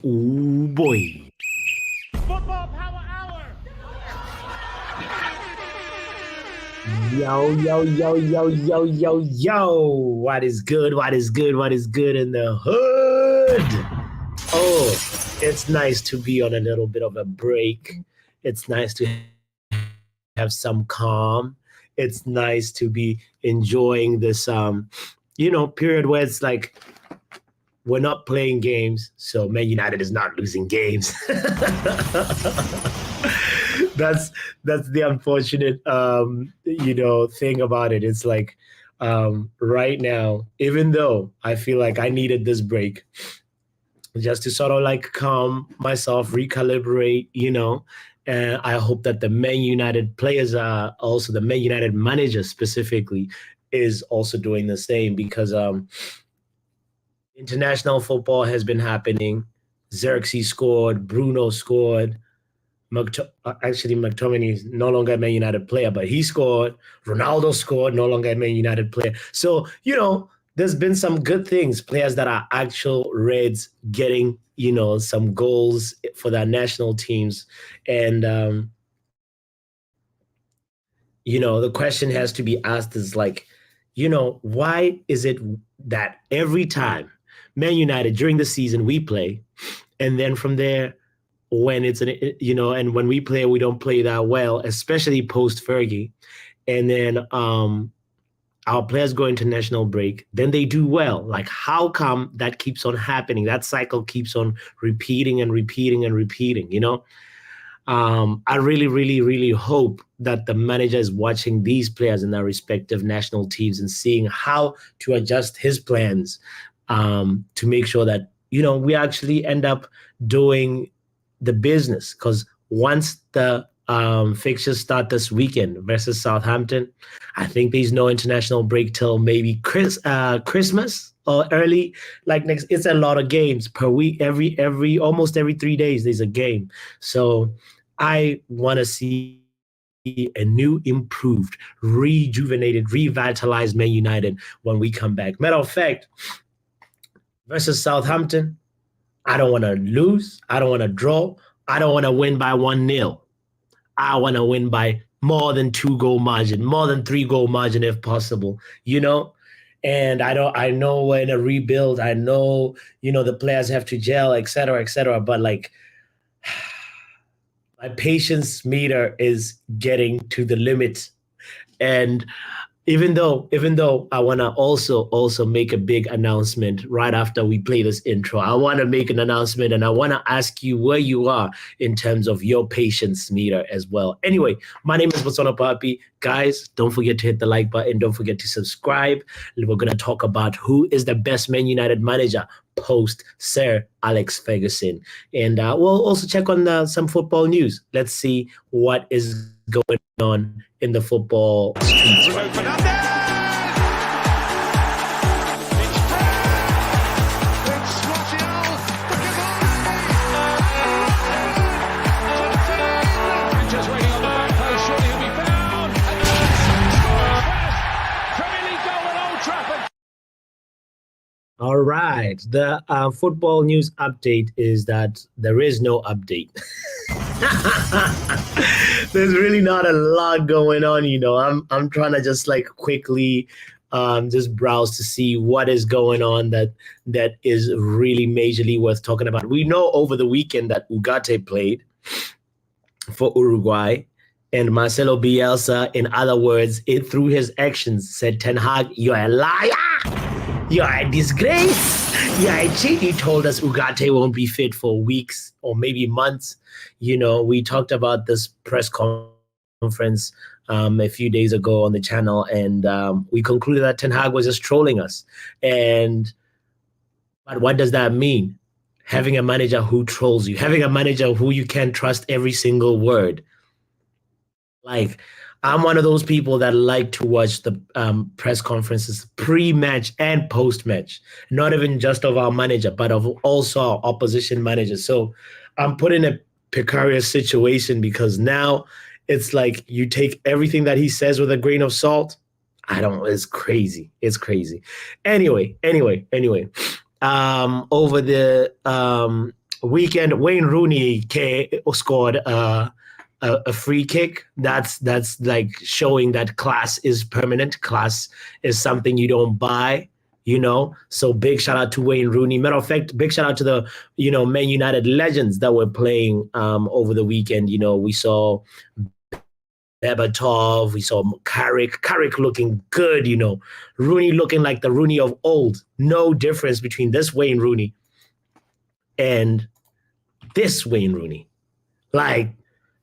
Ooh boy. Football Power Hour. Yo, yo, yo, yo, yo, yo, yo. What is good? What is good? What is good in the hood? Oh, it's nice to be on a little bit of a break. It's nice to have some calm. It's nice to be enjoying this period where it's like we're not playing games, so Man United is not losing games. that's that's the unfortunate thing about it. It's like right now, even though I feel like I needed this break just to sort of like calm myself, recalibrate, and I hope that the Man United players are also the Man United manager specifically is also doing the same because international football has been happening. Xerxes scored, Bruno scored, actually, McTominay is no longer a Man United player, but he scored. Ronaldo scored, no longer a Man United player. So, there's been some good things, players that are actual Reds getting, some goals for their national teams. And, the question has to be asked is like, why is it that every time Man United during the season we play, and then from there, when and when we play, we don't play that well, especially post Fergie. And then our players go international break, then they do well. Like, how come that keeps on happening? That cycle keeps on repeating and repeating and repeating. I really, really, really hope that the manager is watching these players in their respective national teams and seeing how to adjust his plans to make sure that, we actually end up doing the business. Because once the fixtures start this weekend versus Southampton, I think there's no international break till maybe Christmas or early like next. It's a lot of games per week. Every almost every 3 days there's a game. So I want to see a new, improved, rejuvenated, revitalized Man United when we come back. Matter of fact, versus Southampton, I don't want to lose. I don't want to draw. I don't want to win by 1-0. I want to win by more than 2 goal margin, more than 3 goal margin if possible, And I know we're in a rebuild. I know, the players have to gel, et cetera, et cetera. But like, my patience meter is getting to the limit. And even though I want to also make a big announcement right after we play this intro. I want to make an announcement and I want to ask you where you are in terms of your patience meter as well. Anyway, my name is botswanapapi. Guys, don't forget to hit the like button. Don't forget to subscribe. We're going to talk about who is the best Man United manager post Sir Alex Ferguson. And we'll also check on some football news. Let's see what is going on in the football streets right now. All right. The football news update is that there is no update. There's really not a lot going on. I'm trying to just like quickly just browse to see what is going on that is really majorly worth talking about. We know over the weekend that Ugarte played for Uruguay. And Marcelo Bielsa, in other words, through his actions, said, Ten Hag, you're a liar. You're a disgrace. You're a cheat. He told us Ugarte won't be fit for weeks or maybe months. We talked about this press conference a few days ago on the channel, and we concluded that Ten Hag was just trolling us. But what does that mean? Having a manager who trolls you, having a manager who you can't trust every single word. Like, I'm one of those people that like to watch the press conferences pre-match and post-match, not even just of our manager, but of also our opposition managers. So I'm put in a precarious situation because now it's like you take everything that he says with a grain of salt. It's crazy. It's crazy. Anyway. Over the weekend, Wayne Rooney scored a free kick. That's like showing that class is permanent. Class is something you don't buy. So big shout out to Wayne Rooney. Matter of fact, big shout out to the Man United legends that were playing over the weekend. We saw Bebatov, we saw Carrick looking good. Rooney looking like the Rooney of old. No difference between this Wayne Rooney and this Wayne Rooney. Like,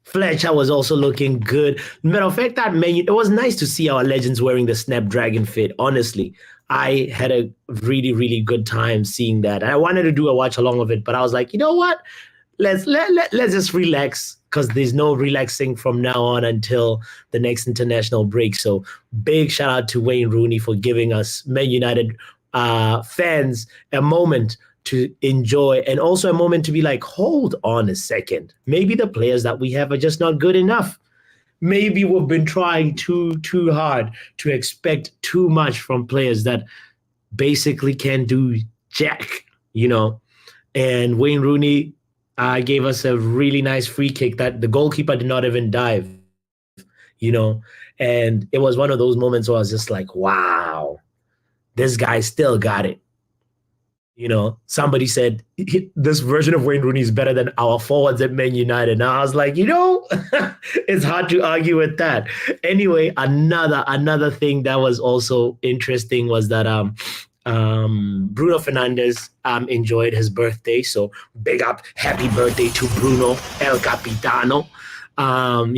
Fletcher was also looking good. Matter of fact, it was nice to see our legends wearing the Snapdragon fit. Honestly, I had a really, really good time seeing that. And I wanted to do a watch along of it, but I was like, you know what? Let's just relax, because there's no relaxing from now on until the next international break. So big shout out to Wayne Rooney for giving us Man United fans a moment to enjoy, and also a moment to be like, hold on a second. Maybe the players that we have are just not good enough. Maybe we've been trying too hard to expect too much from players that basically can't do jack, And Wayne Rooney gave us a really nice free kick that the goalkeeper did not even dive, And it was one of those moments where I was just like, wow, this guy still got it. Somebody said this version of Wayne Rooney is better than our forwards at Man United. And I was like, it's hard to argue with that. Anyway, another thing that was also interesting was that Bruno Fernandes enjoyed his birthday. So big up, happy birthday to Bruno El Capitano. And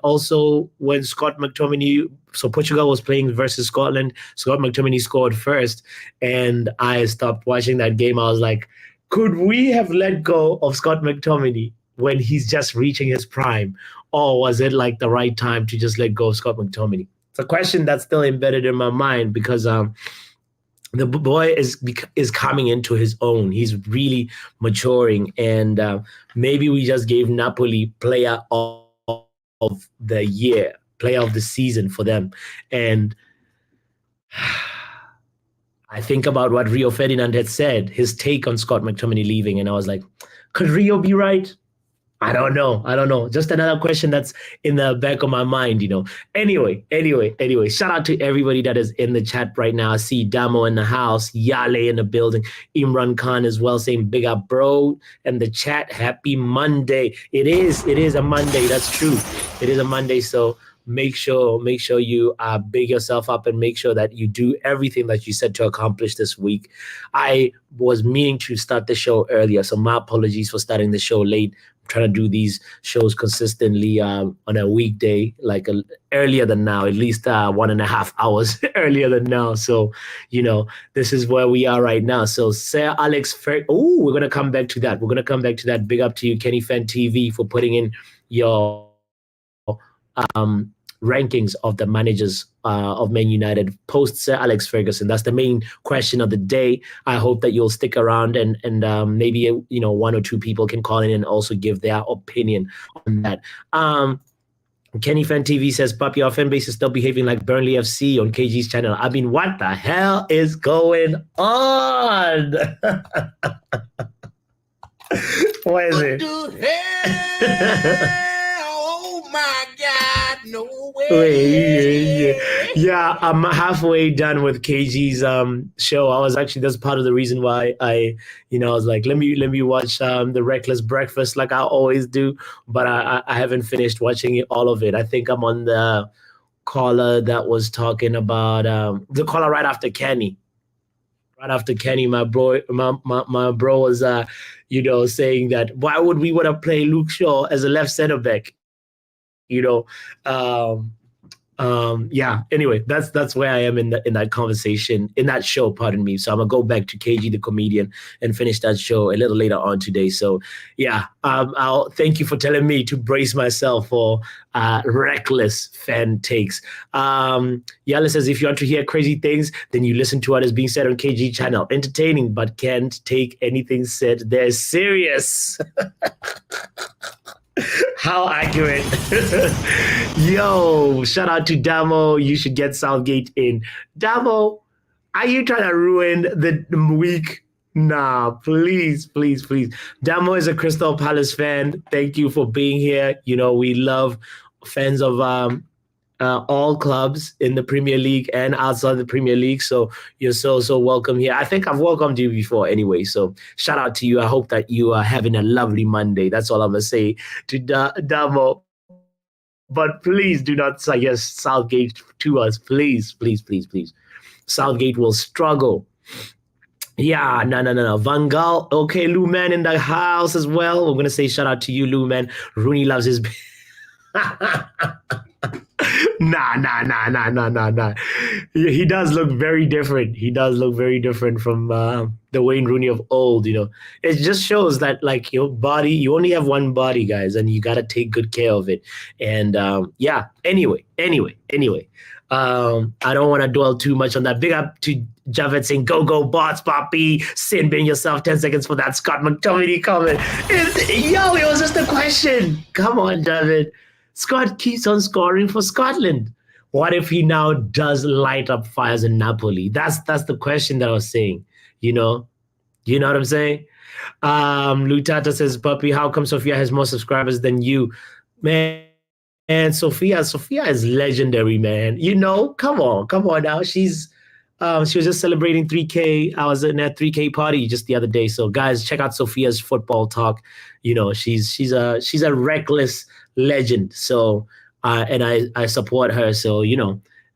also when Scott McTominay, so Portugal was playing versus Scotland, Scott McTominay scored first, and I stopped watching that game. I was like, could we have let go of Scott McTominay when he's just reaching his prime, or was it like the right time to just let go of Scott McTominay? It's a question that's still embedded in my mind, because the boy is coming into his own. He's really maturing, and maybe we just gave Napoli player of the year, player of the season for them. And I think about what Rio Ferdinand had said, his take on Scott McTominay leaving, and I was like, could Rio be right? I don't know. Just another question that's in the back of my mind, Anyway, shout out to everybody that is in the chat right now. I see Damo in the house, Yale in the building, Imran Khan as well, saying big up, bro. And the chat, happy Monday. It is a Monday. That's true. It is a Monday. So make sure you big yourself up and make sure that you do everything that you said to accomplish this week. I was meaning to start the show earlier, so my apologies for starting the show late. I'm trying to do these shows consistently on a weekday, like earlier than now, at least 1.5 hours earlier than now. So, this is where we are right now. So Sir Alex Ferguson, we're going to come back to that. Big up to you, Kenny Fan TV, for putting in your rankings of the managers of Man United post Sir Alex Ferguson. That's the main question of the day. I hope that you'll stick around and maybe one or two people can call in and also give their opinion on that. Kenny Fan TV says, Papi, our fan base is still behaving like Burnley FC on KG's channel. I mean, what the hell is going on? What is it? Oh my God, no way. Yeah, I'm halfway done with KG's show. I was actually, that's part of the reason why I was like, let me watch the Reckless Breakfast like I always do, but I haven't finished watching all of it. I think I'm on the caller that was talking about the caller right after Kenny. Right after Kenny, my bro was saying that why would we want to play Luke Shaw as a left center back? Anyway, that's where I am in that conversation, in that show, pardon me. So I'm gonna go back to KG the comedian and finish that show a little later on today. So I'll thank you for telling me to brace myself for reckless fan takes. Yala says, if you want to hear crazy things, then you listen to what is being said on KG channel. Entertaining, but can't take anything said there serious. How accurate. Yo, shout out to Damo. You should get Southgate in. Damo, are you trying to ruin the week Nah, please, please, please. Damo is a Crystal Palace fan. Thank you for being here. We love fans of all clubs in the Premier League and outside the Premier League. So you're so welcome here. I think I've welcomed you before anyway. So shout out to you. I hope that you are having a lovely Monday. That's all I'm gonna say to Damo. But please do not suggest Southgate to us. Please, please, please, please. Southgate will struggle. Yeah, no. Van Gaal, okay, Lou Man in the house as well. We're gonna say shout out to you, Lou Man. Rooney loves his. Nah. He does look very different. He does look very different from the Wayne Rooney of old. It just shows that like your body, you only have one body, guys, and you gotta take good care of it. And yeah. Anyway. I don't want to dwell too much on that. Big up to Javed saying, go, botswanapapi. Sin bin yourself 10 seconds for that Scott McTominay comment. It was just a question. Come on, Javed. Scott keeps on scoring for Scotland. What if he now does light up fires in Napoli? That's the question that I was saying. You know what I'm saying? Lutata says, Puppy, how come Sophia has more subscribers than you? Man, and Sophia is legendary, man. Come on now. She was just celebrating 3K. I was in that 3K party just the other day. So guys, check out Sophia's football talk. She's a reckless legend. So and I support her. So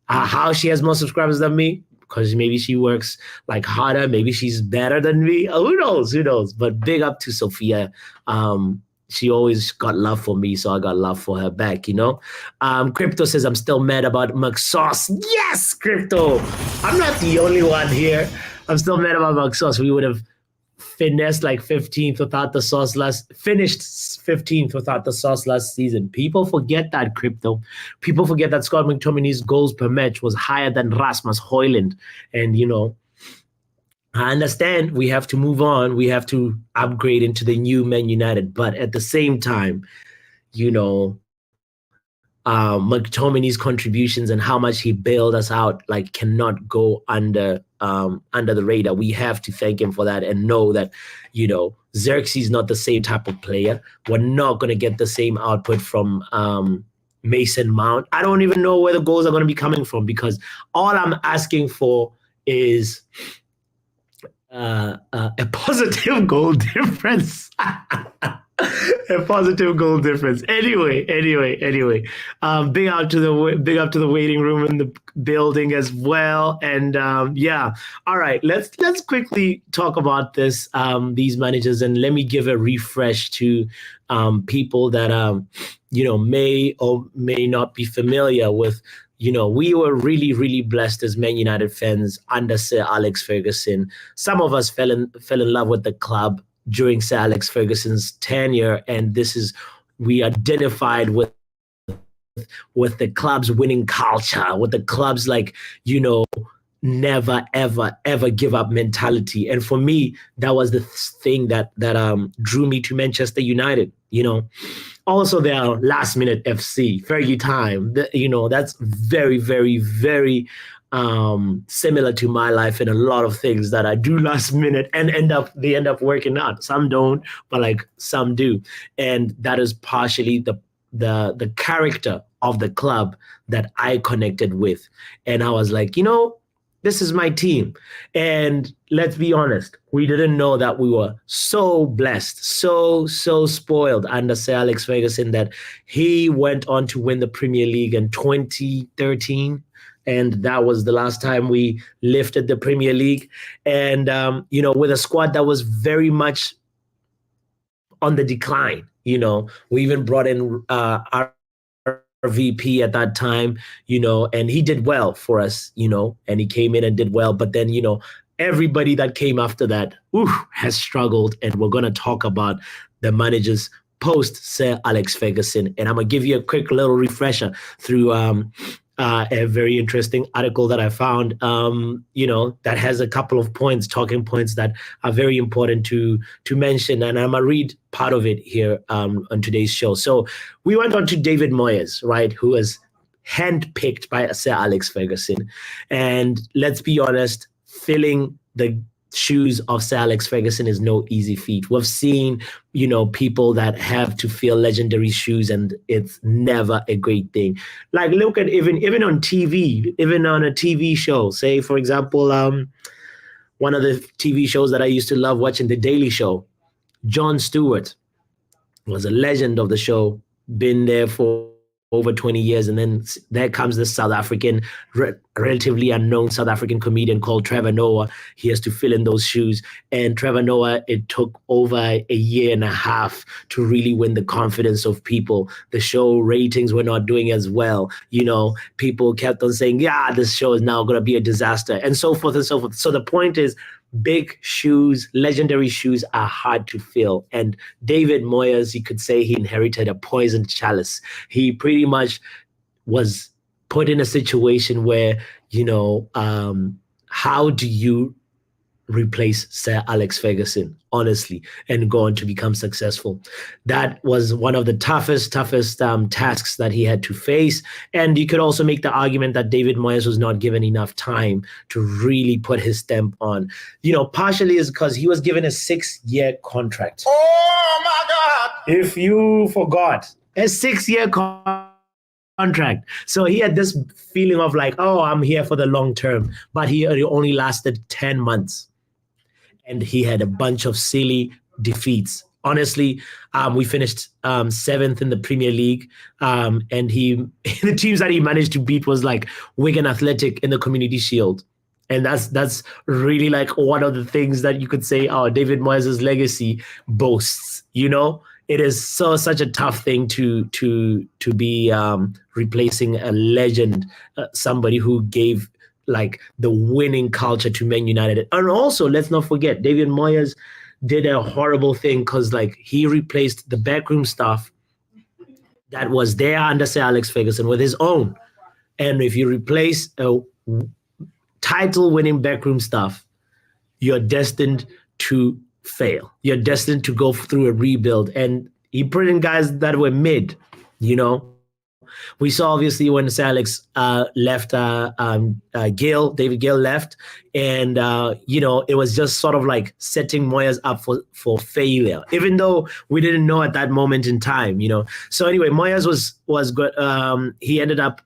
how she has more subscribers than me, because maybe she works like harder. Maybe she's better than me. Who knows? But big up to Sophia. She always got love for me, so I got love for her back, Crypto says, I'm still mad about McSauce. Yes, Crypto. I'm not the only one here. I'm still mad about McSauce. We would have finished 15th without the sauce last season. People forget that, Crypto. People forget that Scott McTominay's goals per match was higher than Rasmus Højlund. And, I understand we have to move on. We have to upgrade into the new Man United. But at the same time, McTominay's contributions and how much he bailed us out cannot go under the radar. We have to thank him for that and know that, Xerxes is not the same type of player. We're not going to get the same output from Mason Mount. I don't even know where the goals are going to be coming from, because all I'm asking for is a positive goal difference. A positive goal difference. Anyway. Big up to the waiting room in the building as well. And yeah. All right. Let's quickly talk about these managers, and let me give a refresh to people that may or may not be familiar with. We were really, really blessed as Man United fans under Sir Alex Ferguson. Some of us fell in love with the club during Sir Alex Ferguson's tenure, and we identified with the club's winning culture, with the club's never ever give up mentality. And for me, that was the thing that drew me to Manchester United. Also, there are last minute FC, Fergie time. That's very, very, very similar to my life in a lot of things that I do last minute and they end up working out. Some don't, but some do. And that is partially the character of the club that I connected with. And I was like, this is my team. And let's be honest, we didn't know that we were so blessed, so spoiled under Sir Alex Ferguson that he went on to win the Premier League in 2013. And that was the last time we lifted the Premier League. And, with a squad that was very much on the decline, we even brought in our VP at that time, and he did well for us, and he came in and did well. But then, everybody that came after that has struggled. And we're going to talk about the managers post Sir Alex Ferguson. And I'm going to give you a quick little refresher through a very interesting article that I found, that has a couple of talking points that are very important to mention. And I'm going to read part of it here on today's show. So we went on to David Moyes, right, who was handpicked by Sir Alex Ferguson. And let's be honest, filling the shoes of Sir Alex Ferguson is no easy feat. We've seen, people that have to fill legendary shoes, and it's never a great thing. Like, look at even on TV, even on a TV show. Say, for example, one of the TV shows that I used to love watching, The Daily Show. Jon Stewart was a legend of the show, been there for over 20 years. And then there comes this South African, relatively unknown South African comedian called Trevor Noah. He has to fill in those shoes. And Trevor Noah, it took over a year and a half to really win the confidence of people. The show ratings were not doing as well. People kept on saying, yeah, this show is now going to be a disaster, and so forth and so forth. So the point is, big shoes, legendary shoes are hard to fill. And David Moyes, you could say he inherited a poisoned chalice. He pretty much was put in a situation where, how do you replace Sir Alex Ferguson, honestly, and go on to become successful? That was one of the toughest tasks that he had to face. And you could also make the argument that David Moyes was not given enough time to really put his stamp on. Partially is because he was given a 6-year contract. Oh my God! If you forgot, a 6-year contract. So he had this feeling of like, oh, I'm here for the long term, but he only lasted 10 months. And he had a bunch of silly defeats. Honestly, we finished 7th in the Premier League, and the teams that he managed to beat was like Wigan Athletic in the Community Shield. And that's really like one of the things that you could say, oh, David Moyes' legacy boasts. It is such a tough thing to be replacing a legend, somebody who gave like the winning culture to Man United. And also, let's not forget, David Moyes did a horrible thing because like he replaced the backroom staff that was there under Sir Alex Ferguson with his own. And if you replace a title-winning backroom staff, you're destined to fail. You're destined to go through a rebuild. And he put in guys that were mid, We saw obviously when Sir Alex left, David Gill left, and it was just sort of like setting Moyes up for failure, even though we didn't know at that moment in time, So anyway, Moyes was good. He ended up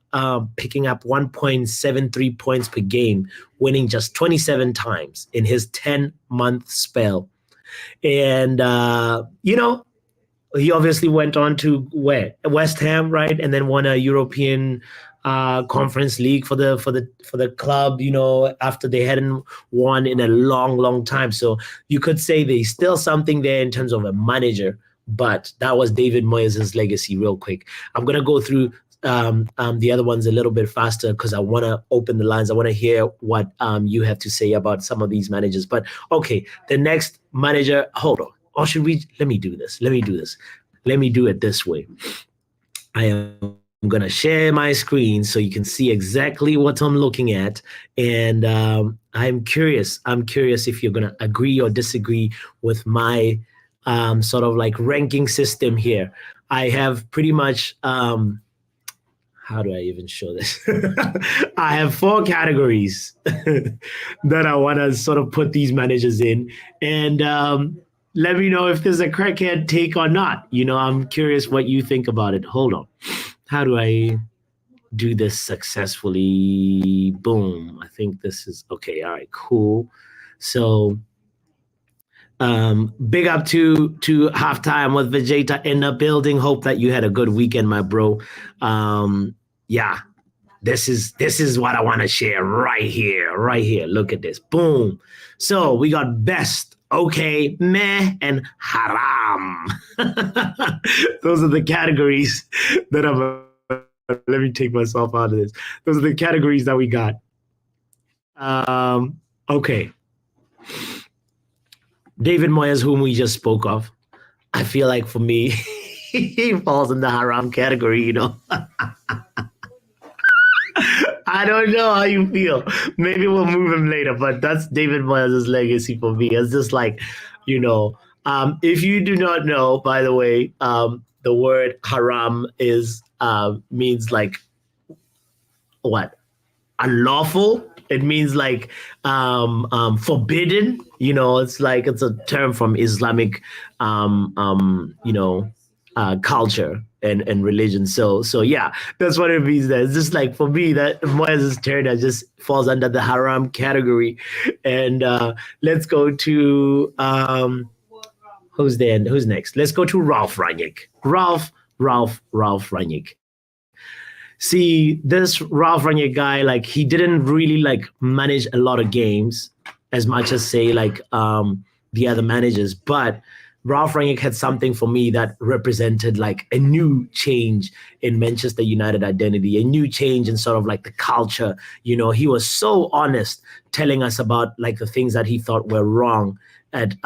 picking up 1.73 points per game, winning just 27 times in his 10-month spell, and he obviously went on to West Ham, right, and then won a European Conference League for the club. After they hadn't won in a long time. So you could say there's still something there in terms of a manager, but that was David Moyes' legacy. Real quick, I'm gonna go through the other ones a little bit faster because I want to open the lines. I want to hear what you have to say about some of these managers. But okay, the next manager. Hold on. Or should we? Let me do this. Let me do it this way. I am going to share my screen so you can see exactly what I'm looking at. And I'm curious if you're going to agree or disagree with my sort of like ranking system here. I have pretty much, how do I even show this? I have 4 categories that I want to sort of put these managers in. And let me know if there's a crackhead take or not. I'm curious what you think about it. Hold on. How do I do this successfully? Boom. I think this is okay. All right, cool. So big up to Halftime with Vegeta in the building. Hope that you had a good weekend, my bro. Yeah. This is what I want to share right here. Look at this. Boom. So we got best, okay, meh, and haram. Those are the categories that let me take myself out of this. Those are the categories that we got. Okay. David Moyes, whom we just spoke of, I feel like for me, he falls in the haram category, I don't know how you feel. Maybe we'll move him later, but that's David Moyes' legacy for me. It's just like, if you do not know, by the way, the word haram means like what? Unlawful It means like forbidden. It's like it's a term from Islamic, culture and religion. So yeah, that's what it means. There, it's just like for me that Moyes' turn just falls under the haram category. And let's go to who's there? Who's next? Let's go to Ralf Rangnick. Ralf Rangnick. See, this Ralf Rangnick guy, like he didn't really like manage a lot of games as much as say like the other managers, but Ralf Rangnick had something for me that represented like a new change in Manchester United identity, a new change in sort of like the culture. He was so honest, telling us about like the things that he thought were wrong at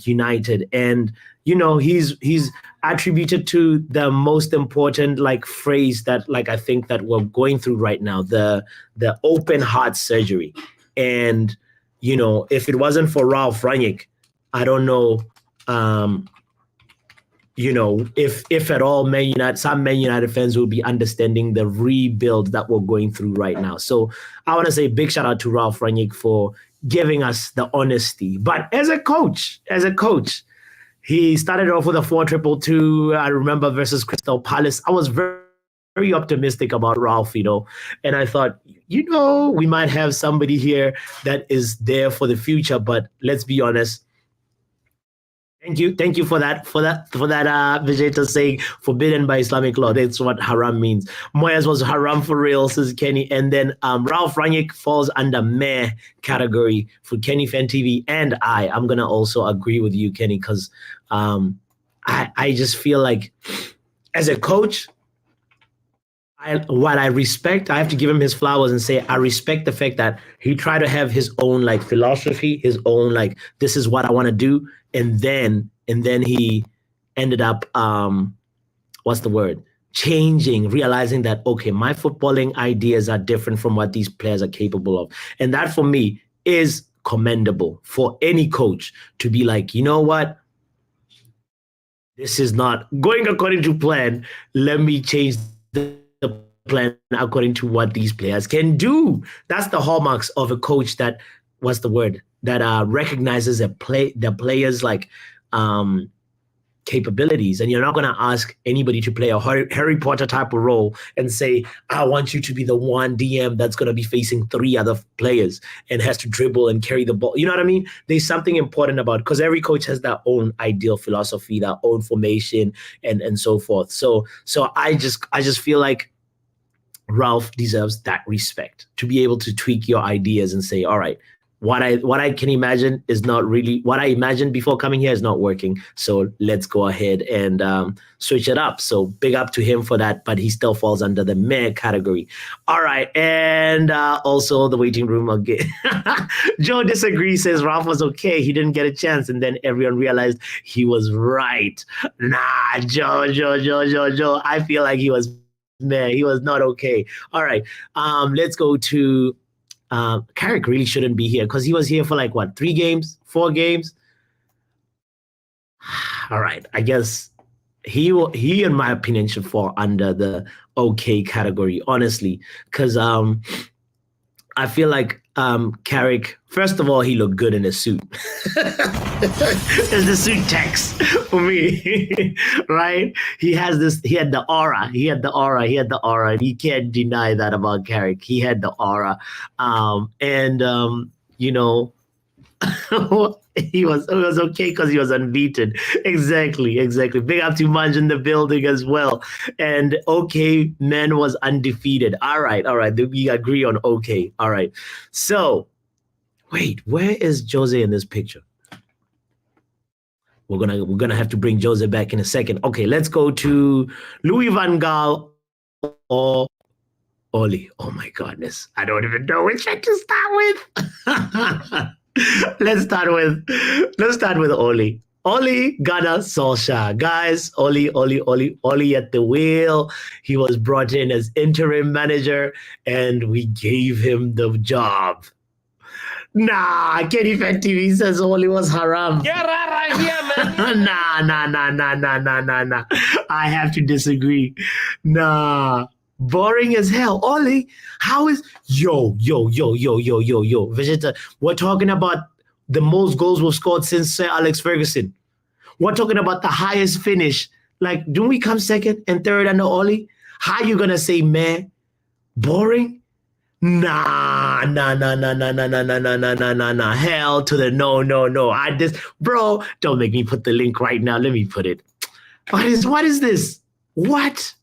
United, and he's attributed to the most important like phrase that like I think that we're going through right now, the open heart surgery. And if it wasn't for Ralf Rangnick, I don't know. If at all, some Man United fans will be understanding the rebuild that we're going through right now. So I want to say big shout out to Ralf Rangnick for giving us the honesty. But as a coach, he started off with a 4-2-2. I remember versus Crystal Palace. I was very, very optimistic about Ralf, and I thought, we might have somebody here that is there for the future. But let's be honest. Thank you for that Vegeta saying forbidden by Islamic law. That's what haram means. Moyes was haram for real, says Kenny. And then Ralf Rangnick falls under meh category for Kenny Fan TV. And I'm gonna also agree with you, Kenny, because I just feel like as a coach, what I respect, I have to give him his flowers and say I respect the fact that he tried to have his own like philosophy, his own like this is what I want to do, and then he ended up what's the word? Changing, realizing that okay, my footballing ideas are different from what these players are capable of, and that for me is commendable for any coach to be like, you know what? This is not going according to plan. Let me change the plan according to what these players can do. That's the hallmarks of a coach that recognizes the players like capabilities. And you're not going to ask anybody to play a Harry Potter type of role and say, I want you to be the one DM that's going to be facing 3 other players and has to dribble and carry the ball. You know what I mean? There's something important about, because every coach has their own ideal philosophy, their own formation, and so forth. So I just feel like Ralf deserves that respect, to be able to tweak your ideas and say, all right, what I can imagine is not really what I imagined before coming here is not working. So let's go ahead and switch it up. So big up to him for that, but he still falls under the meh category. All right. And also the waiting room again. Joe disagrees, says Ralf was okay. He didn't get a chance. And then everyone realized he was right. Nah, Joe. I feel like he was meh. He was not okay. All right. Let's go to Carrick really shouldn't be here because he was here for like what, 3 games, 4 games. All right, I guess he in my opinion should fall under the okay category, honestly, because I feel like Carrick, first of all, he looked good in a suit. There's the suit text for me, right? He had the aura. And you can't deny that about Carrick. He had the aura. It was okay because he was unbeaten. Exactly. Big up to Munch in the building as well. And okay, man was undefeated. All right. We agree on okay. All right. So, wait, where is Jose in this picture? We're gonna have to bring Jose back in a second. Okay, let's go to Louis van Gaal or Oli. Oh my goodness, I don't even know which one to start with. Let's start with Oli. Oli Gunnar Solskjaer. Guys, Oli at the wheel. He was brought in as interim manager and we gave him the job. Nah, Kenny Fan TV says Oli was haram. Get out of here, man. Nah. I have to disagree. Nah. Boring as hell. Ollie, how is yo? Vegeta, we're talking about the most goals we've scored since Sir Alex Ferguson. We're talking about the highest finish. Like, don't we come second and third under Ollie? How you gonna say, man, boring? Nah. Hell to the no. Bro, don't make me put the link right now. Let me put it. What is this? What?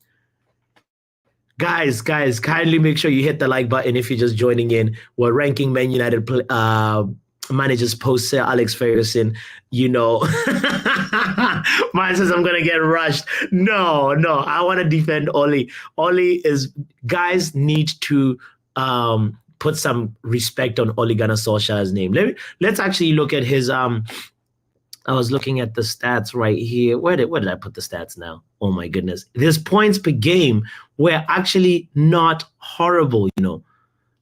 Guys, kindly make sure you hit the like button if you're just joining in. We're ranking Man United managers post Sir Alex Ferguson. Mine says I'm gonna get rushed. No, I want to defend Ollie. Guys need to put some respect on Ole Gunnar Solskjaer's name. Let's actually look at his I was looking at the stats right here. Where did I put the stats now? Oh my goodness. His points per game were actually not horrible,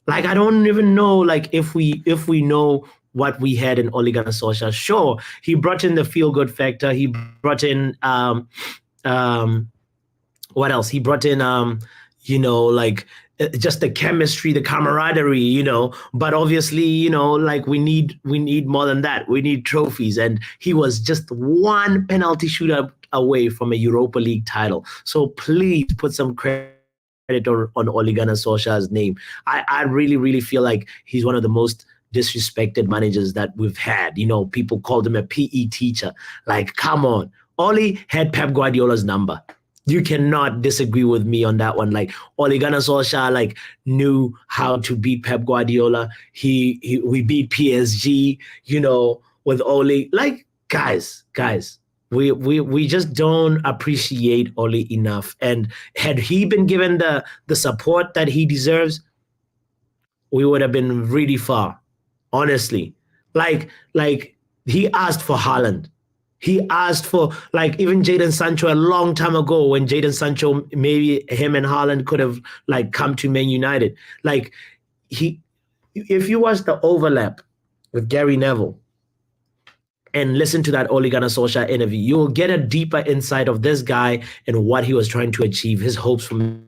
Like, I don't even know, like, if we know what we had in Ole Gunnar Solskjaer. Sure, he brought in the feel-good factor. He brought in what else? He brought in just the chemistry, the camaraderie, but obviously, like we need more than that. We need trophies. And he was just one penalty shootout away from a Europa League title. So please put some credit on Ole Gunnar Solskjaer's name. I really, really feel like he's one of the most disrespected managers that we've had. People called him a PE teacher. Like, come on. Ole had Pep Guardiola's number. You cannot disagree with me on that one. Like, Ole Gunnar Solskjaer, knew how to beat Pep Guardiola. We beat PSG, with Ole. Like, guys, we just don't appreciate Ole enough. And had he been given the support that he deserves, we would have been really far, honestly. Like he asked for Haaland. He asked for, even Jadon Sancho a long time ago, when Jadon Sancho, maybe him and Haaland could have, come to Man United. If you watch the overlap with Gary Neville and listen to that Ole Gunnar Solskjaer interview, you'll get a deeper insight of this guy and what he was trying to achieve, his hopes for Man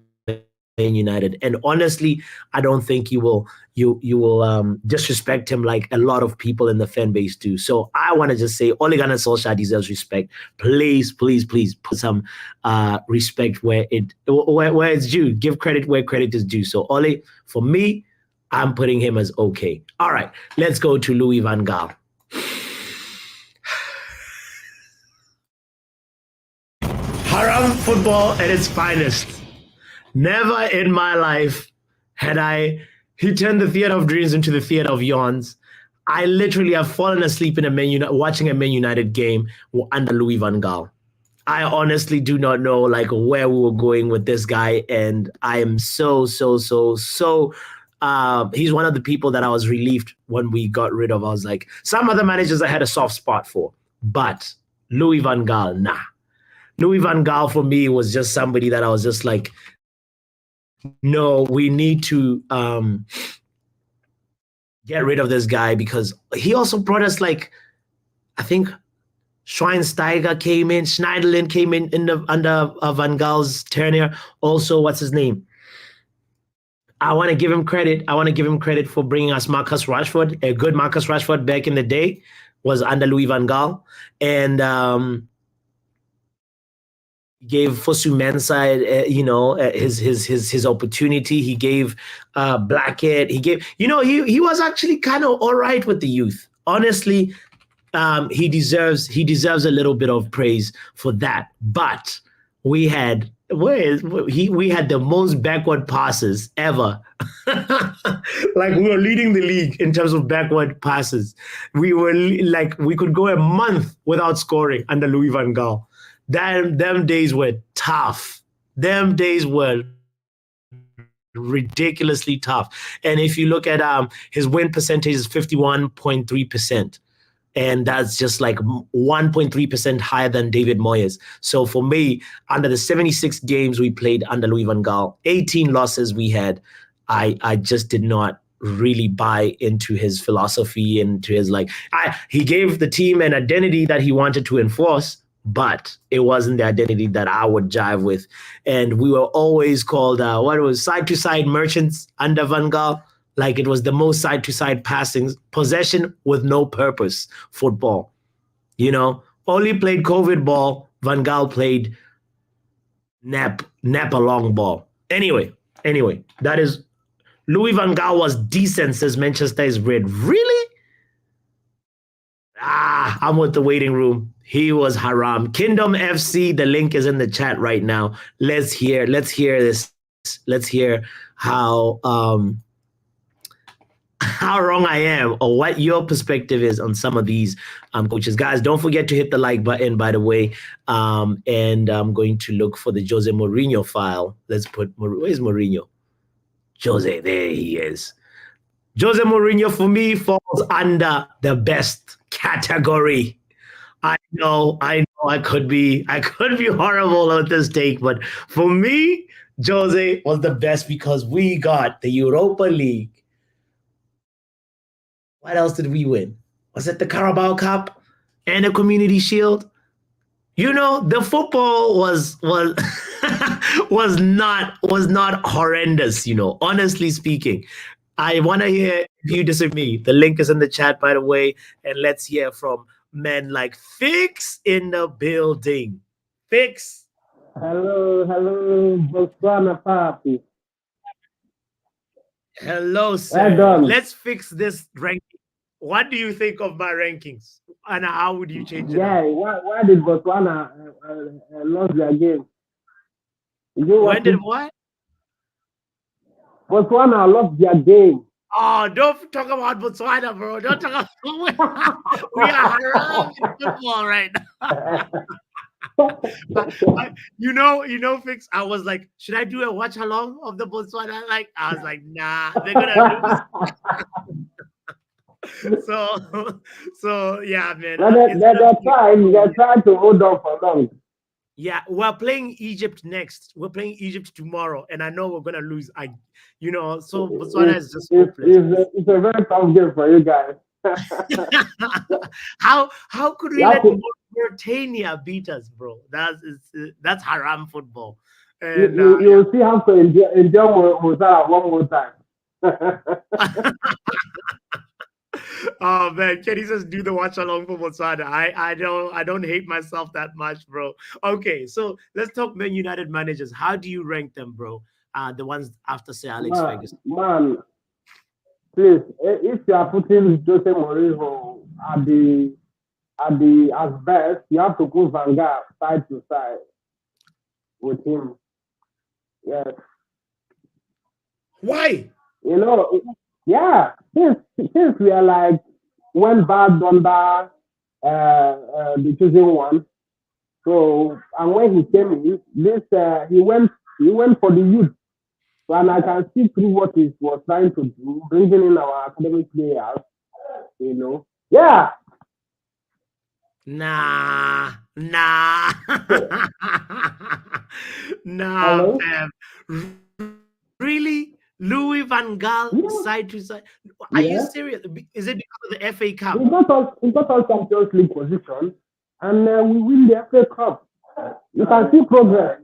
United. And honestly, I don't think you will disrespect him like a lot of people in the fan base do. So I want to just say Ole Gunnar Solskjaer deserves respect. Please put some respect where it's due. Give credit where credit is due. So Ole, for me, I'm putting him as okay. All right, let's go to Louis van Gaal. Haram football at its finest. Never in my life he turned the theater of dreams into the theater of yawns. I literally have fallen asleep in watching a Man United game under Louis van Gaal. I honestly do not know where we were going with this guy, and I am so he's one of the people that I was relieved when we got rid of. I was like, some other managers I had a soft spot for, but Louis van Gaal, nah. Louis van Gaal for me was just somebody that I was just like, no, we need to get rid of this guy, because he also brought us I think Schweinsteiger came in, Schneiderlin came in under Van Gaal's tenure. Also, what's his name? I want to give him credit. For bringing us Marcus Rashford. A good Marcus Rashford back in the day was under Louis van Gaal. And gave Fosu Mensah, his opportunity. He gave Blackett. He gave, he was actually kind of all right with the youth. Honestly, he deserves a little bit of praise for that. But we had the most backward passes ever. We were leading the league in terms of backward passes. We were we could go a month without scoring under Louis van Gaal. Them days were tough. Them days were ridiculously tough. And if you look at his win percentage is 51.3%. And that's just 1.3% higher than David Moyes. So for me, under the 76 games we played under Louis van Gaal, 18 losses we had, I just did not really buy into his philosophy and to his he gave the team an identity that he wanted to enforce. but it wasn't the identity that I would jive with. And we were always called what was side to side merchants under Van Gaal. Like it was the most side to side passing possession with no purpose football. You know, only played COVID ball. Van Gaal played nap a long ball. Anyway, that is Louis Van Gaal was decent, says Manchester is red. Really? I'm with the waiting room. He was haram. Kingdom FC, the link is in the chat right now. Let's hear this. Let's hear how wrong I am or what your perspective is on some of these coaches. Guys, don't forget to hit the like button, by the way. And I'm going to look for the Jose Mourinho file. Let's put, where's Mourinho? Jose, there he is. Jose Mourinho, for me, falls under the best category. I know I could be horrible at this take, but for me, Jose was the best because we got the Europa League. What else did we win? Was it the Carabao Cup and the Community Shield? You know, the football was was not horrendous, you know, honestly speaking. I want to hear if you disagree. The link is in the chat, by the way, and let's hear from men like Fix in the building. Fix. Hello, botswanapapi. Hello, sir. Well let's fix this ranking. What do you think of my rankings? And how would you change it? Yeah, why did Botswana lose their game? When did what? Botswana lost their game. Oh, don't talk about Botswana, bro. Don't talk about we are haram in football right now. you know, Fix. I was like, should I do a watch along of the Botswana? Like, I was like, nah, they're gonna lose. so yeah, man. They're trying to hold on for long. Yeah, we're playing Egypt next. We're playing Egypt tomorrow, and I know we're gonna lose. So Botswana is just hopeless. It's a very tough game for you guys. How could we let Mauritania beat us, bro? That's haram football. And you'll see how to enjoy Mozart one more time. Oh man, Kenny says do the watch along for Botswana. I don't hate myself that much, bro. Okay, so let's talk Man United managers. How do you rank them, bro? The ones after Sir Alex Ferguson. Man, please, if you are putting Jose Mourinho as best, you have to put Van Gaal side to side with him. Yes. Why? You know, yeah, since we are like went bad under the chosen one. So and when he came in, he went for the youth. So, and I can see through what he was trying to do, bringing in our academic players. You know, yeah. Nah, fam. Really? Louis Van Gaal side to side? Are you serious? Is it because of the FA Cup? We got us Champions League position, and we win the FA Cup. You can see progress.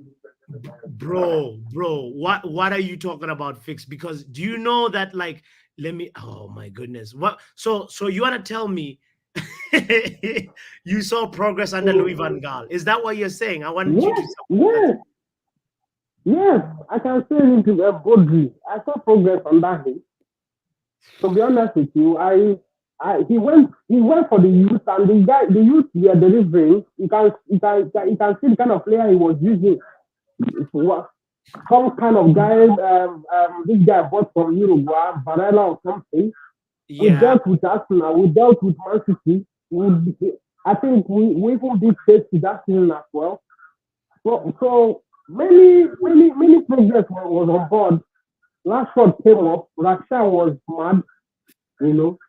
Bro, what are you talking about, Fix? Because do you know that, like, oh my goodness. What? So you want to tell me you saw progress under Louis Van Gaal? Is that what you're saying? I wanted you to Yes, I can say it boldly. I saw progress under him. To be honest with you, he went for the youth, and the youth were delivering. You can see the kind of player he was using. Some kind of guy, this guy bought from Uruguay, Varela or something. Yeah. We dealt with Arsenal. We dealt with mancity. I think we even did face that season as well. So many progress was on board. Rashford came up. Rashford was mad, you know,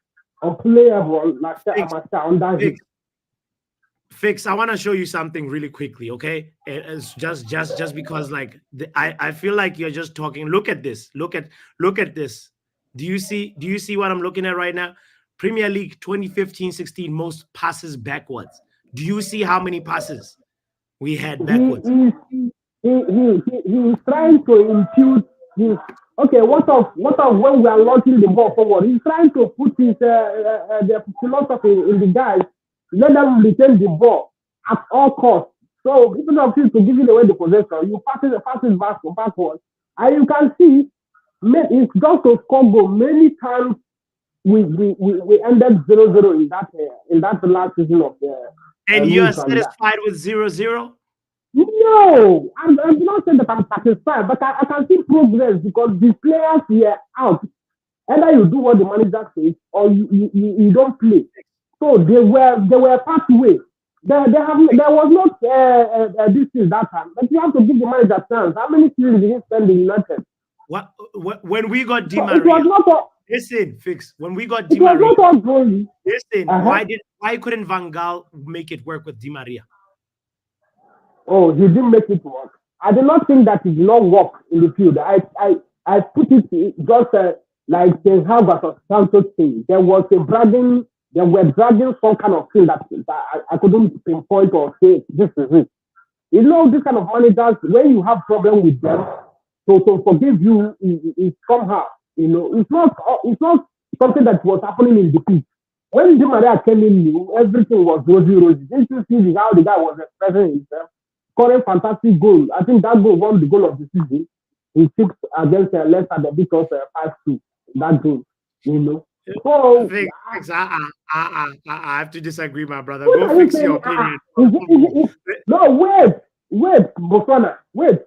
unplayable. Rashford under him. Fix, I want to show you something really quickly, okay? It's just because, like, I feel like you're just talking. Look at this. Look at this. Do you see what I'm looking at right now? Premier League 2015-16 most passes backwards. Do you see how many passes? We head backwards. He's trying to impute his. Okay, what of when we are launching the ball forward? He's trying to put his the philosophy in the guys. Let them retain the ball at all costs. So even if you to give you away the possession, you pass it backwards, and you can see it's just to score goal. Many times we ended 0-0 in that last season of the. And you are satisfied with 0-0? No, I'm not saying that I'm satisfied, but I can see progress because the players were out. Either you do what the manager says or you don't play. So they were passed away. There was not this is that time, but you have to give the manager a chance. How many seasons did he spend in United? What when we got Di Maria? Listen, Fix. When we got Di Maria, listen. Why couldn't Van Gaal make it work with Di Maria? Oh, he didn't make it work. I do not think that it did not work in the field. I put it just like Ten Hag versus Sancho thing. They were dragging some kind of thing that I couldn't pinpoint or say this is it. You know, this kind of managers, when you have problem with them, to forgive you is somehow, you know, it's not something that was happening in the pitch. When Di Maria came in, everything was rosy. Didn't you see how the guy was expressing himself? Scoring fantastic goal. I think that goal won the goal of the season. He took against Leicester the beat us 5-2 that game. You know. So I have to disagree, my brother. Go fix your opinion. No, wait, Botswana, wait.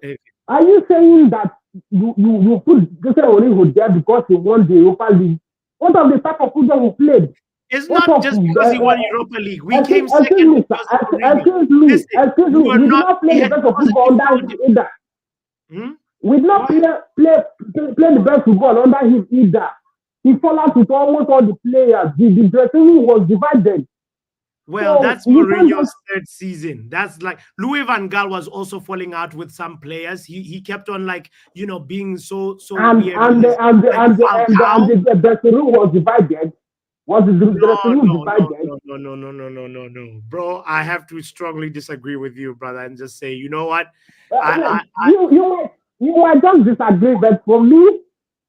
Are you saying that you put Jose Mourinho there because he won the Europa League? What of the type of football we played? It's not just because he won Europa League. We came second because of Mourinho. Excuse me. We did not play the best of football under him either. We did not play the best football under him either. He fell out with almost all the players. The dressing room was divided. Well, so that's Mourinho's third season. That's like Louis van Gaal was also falling out with some players. He kept on being so and weird. The dressing room was divided. Was the dressing room divided? No, bro. I have to strongly disagree with you, brother, and just say, you know what? You might just disagree, but for me,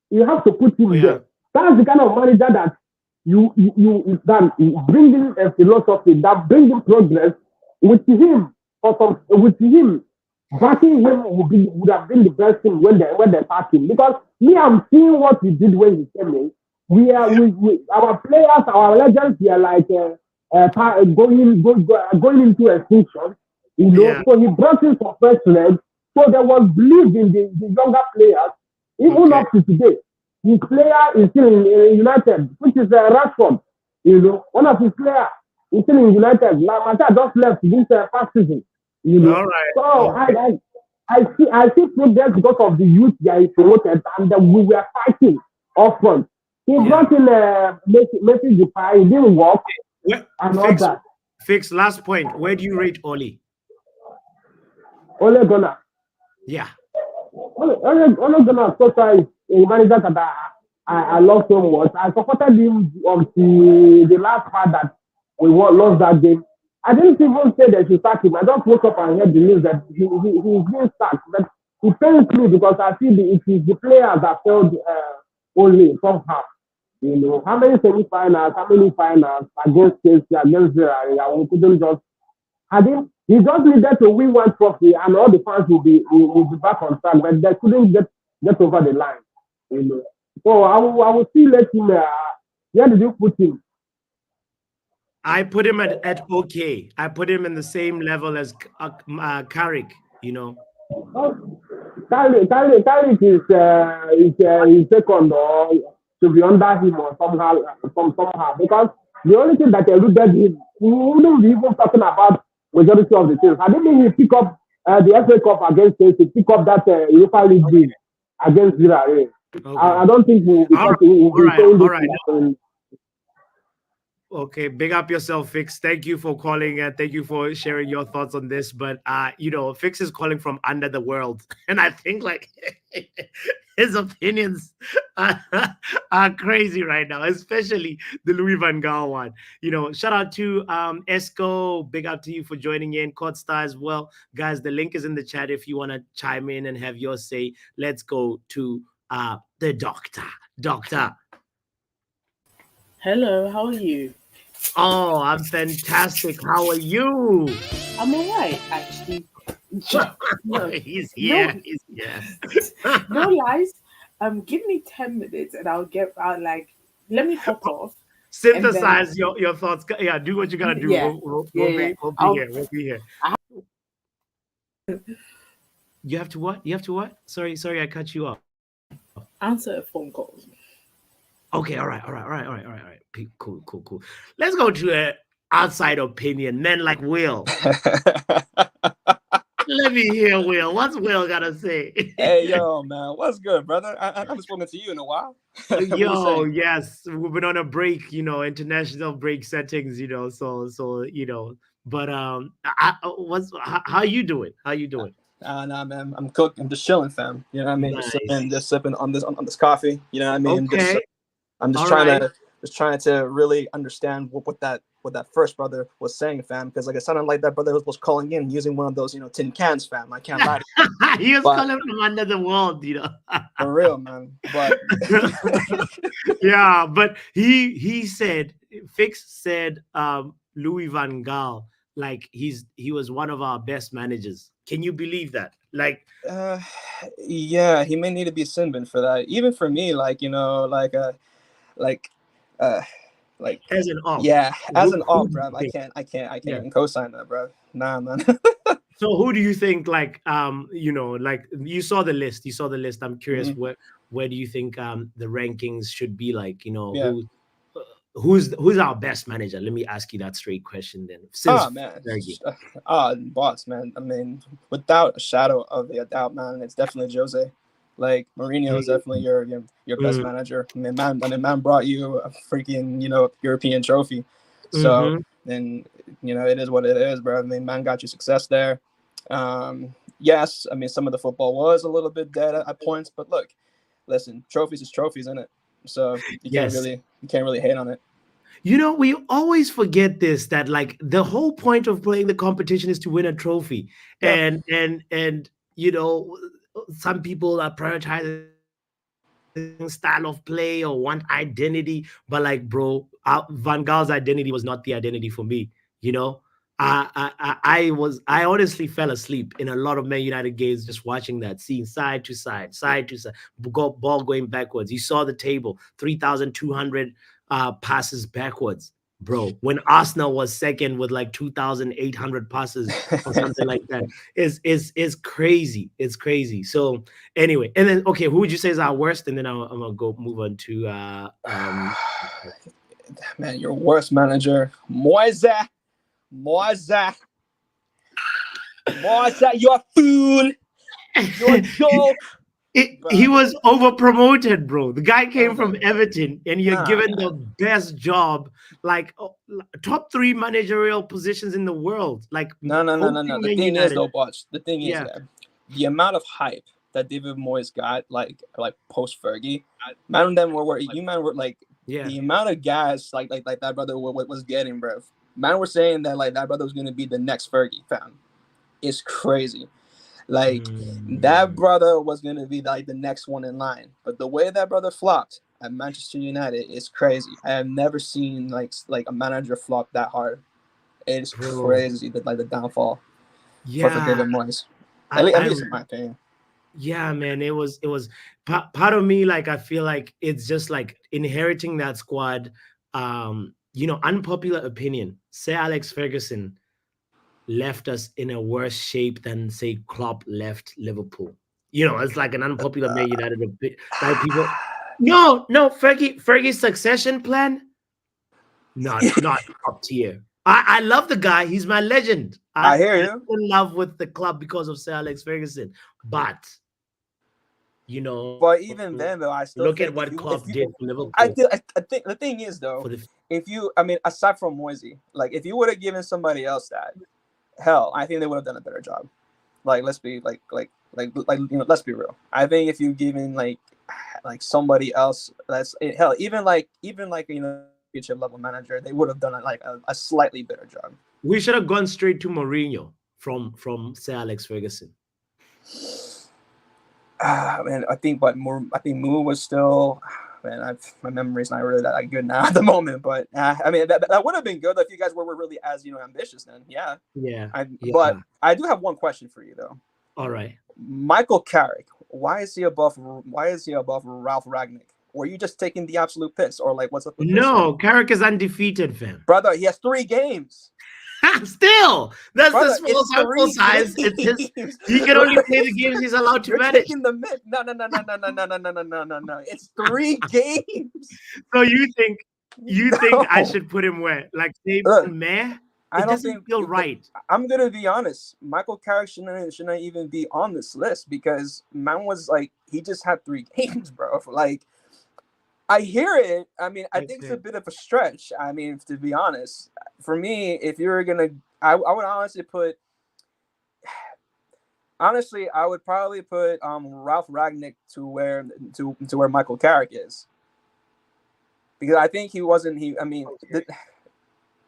you have to put him there. That's the kind of manager that you bringing a philosophy that bringing progress with him backing him would have been the best thing when they back him, because me, I'm seeing what he did when he came in. Our players, our legends, we are like going into extinction. You know, so he brought in some fresh legs. So there was belief in the younger players, even up to today. His player is still in United, which is Rashford. You know, one of his players is still in United. Mata just left this past season. You know, all right. So I see progress because of the youth that he promoted, and we were fighting up front. He brought in Messi Depay. It didn't work. And all that. Fix. Last point. Where do you rate Oli? Ole Gunnar. Yeah. Ole Gunnar is a manager that I love so much. I supported him until the last part that we lost that game. I didn't even say that he sacked him. I just woke up and heard the news that he's being sacked. But it pains me because I feel it is the players that failed only somehow. You know, how many semi-finals, how many finals against Chelsea, against Villarreal, we couldn't just. He just needed to win one trophy, and all the fans will be back on track, but they couldn't get over the line. You know, so I will still let him. Where did you put him? I put him at okay. I put him in the same level as Carrick. You know. Carrick is second, or to be under him or somehow, because the only thing that eluded him, we wouldn't be even talking about majority of the things. I didn't mean he pick up the FA Cup against Chelsea, pick up that UEFA League game against Villarreal. I don't think we'll be saying this. Okay, big up yourself, Fix. Thank you for calling and thank you for sharing your thoughts on this. But Fix is calling from under the world, and I think like his opinions are, are crazy right now, especially the Louis Van Gaal one. Shout out to Esco. Big up to you for joining in. Courtstar as well, guys. The link is in the chat if you want to chime in and have your say. Let's go to the doctor. Doctor. Hello, how are you? Oh, I'm fantastic. How are you? I'm all right, actually. No, He's here. He's here. no lies. Give me 10 minutes and let me hop off. And then, Synthesize your thoughts. Yeah, do what you gotta do. yeah, yeah. We'll be I'll here. We'll be here. You have to what? You have to what? Sorry, I cut you off. answer a phone call. Okay, all right. Cool. Let's go to an outside opinion. Men like Will. Let me hear Will. What's Will gotta say? Hey, yo, man. What's good, brother? I haven't spoken to you in a while. Yo, yes. We've been on a break, international break settings, so. But how you doing? How you doing? Nah, man. I'm cooking. I'm just chilling, fam. You know what I mean? Nice. Just sipping on this coffee. You know what I mean? Okay. I'm just trying to really understand what that first brother was saying, fam. Because like it sounded like that brother was calling in using one of those tin cans, fam. I can't lie. He was calling from under the world, For real, man. But yeah, but he said, Fix said, Louis Van Gaal, like he was one of our best managers. Can you believe that? Like, yeah, he may need to be sin bin for that. Even for me, like as an op. Yeah, as an op, do you bro. I think? can't Yeah. even co-sign that, bro. Nah, man. So who do you think, like, like you saw the list. I'm curious, where do you think the rankings should be, like, Yeah. who's our best manager? Let me ask you that straight question then. Since Man. Fergie. Boss, man. I mean, without a shadow of a doubt, man, it's definitely Jose. Like Mourinho is definitely your best manager. I mean, man brought you a freaking European trophy. So then it is what it is, bro. I mean, man got you success there. Yes, I mean some of the football was a little bit dead at points, but look, listen, trophies is trophies, isn't it? So you can't really hate on it. We always forget this, that like the whole point of playing the competition is to win a trophy. Yeah. And some people are prioritizing style of play or want identity, but like, bro, Van Gaal's identity was not the identity for me. I honestly fell asleep in a lot of Man United games just watching that, seeing side to side, ball going backwards. You saw the table, 3,200 passes backwards, bro. When Arsenal was second with like 2,800 passes or something like that, is crazy. It's crazy. So anyway, and then okay, who would you say is our worst? And then I'm gonna go move on to man, your worst manager, Moise, you're a fool. You're a joke. He was over promoted, bro. The guy came from Everton, and you're given the best job, like top 3 managerial positions in the world. Like no. The thing is, though, Botch. The thing is, the amount of hype that David Moyes got, like post Fergie, man, of them were like the amount of guys like that brother was getting, bro. Man, we're saying that like that brother was gonna be the next Fergie, fam. It's crazy. Like that brother was gonna be like the next one in line, but the way that brother flopped at Manchester United is crazy. I have never seen like a manager flop that hard. It's crazy that like the downfall for David Moyes. At least in my opinion. Yeah, man, it was part of me. Like I feel like it's just like inheriting that squad. Unpopular opinion: Sir Alex Ferguson left us in a worse shape than, say, Klopp left Liverpool. It's like an unpopular Man United. Like people, no, Fergie's succession plan, not up tier. I love the guy. He's my legend. I hear you. I'm in love with the club because of Sir Alex Ferguson. But, But even then, though, I still look think at what Klopp did for Liverpool. I think the thing is, though, aside from Moisey, like if you would have given somebody else that, hell, I think they would have done a better job. Like let's be let's be real. I think if you given like somebody else, hell, even championship level manager, they would have done a slightly better job. We should have gone straight to Mourinho from Sir Alex Ferguson. Man, I think Moo was still. Man, my memory's not really that good now at the moment, but I mean that would have been good if you guys were really as ambitious then. Yeah. But I do have one question for you though. All right, Michael Carrick, why is he above Ralph Ragnick? Were you just taking the absolute piss, or like what's up with this? Carrick is undefeated, fam. Brother, he has 3 games. Still, that's the small sample size. He can only play the games he's allowed to manage. No. It's 3 games. So you think I should put him where? Like, meh? It doesn't feel right. I'm gonna be honest. Michael Carrick shouldn't even be on this list because man was like he just had 3 games, bro. Like, I hear it. I mean, I think it's a bit of a stretch. I mean, to be honest, for me, if you're gonna, I would honestly put. Honestly, I would probably put Ralph Ragnick to where Michael Carrick is, because I think he wasn't.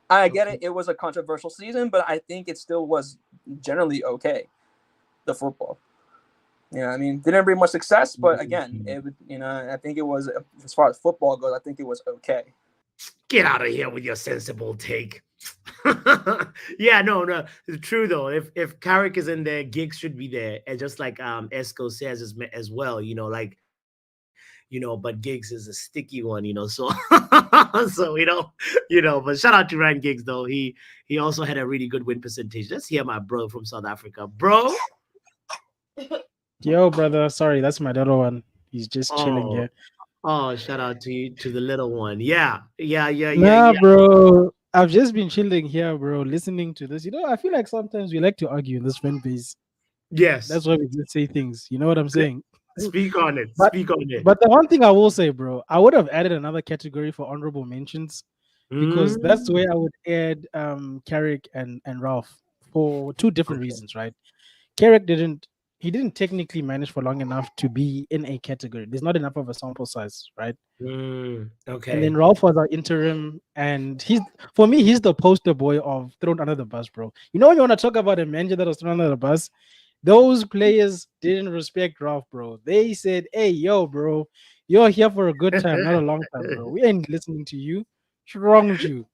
I get it. It was a controversial season, but I think it still was generally okay. The football. I mean, didn't bring much success, but again, I think it was, as far as football goes, I think it was okay. Get out of here with your sensible take. Yeah, no, it's true though. If Carrick is in there, Giggs should be there, and just like Esco says as well, but Giggs is a sticky one, so so we don't, but shout out to Ryan Giggs though. He also had a really good win percentage. Let's hear my bro from South Africa, bro. Yo, brother. Sorry, that's my little one. He's just chilling here. Oh, shout out to you, to the little one. Yeah. Bro. I've just been chilling here, bro, listening to this. I feel like sometimes we like to argue in this fan base. Yes. That's why we just say things. You know what I'm saying? Speak on it. But the one thing I will say, bro, I would have added another category for honorable mentions because that's where I would add Carrick and Ralph for 2 different reasons, right? Carrick didn't technically manage for long enough to be in a category. There's not enough of a sample size, right? Okay. And then Ralph was our interim, and he's the poster boy of thrown under the bus, bro. When you want to talk about a manager that was thrown under the bus, those players didn't respect Ralph, bro. They said, "Hey, yo, bro, you're here for a good time, not a long time, bro. We ain't listening to you. What's wrong with you?"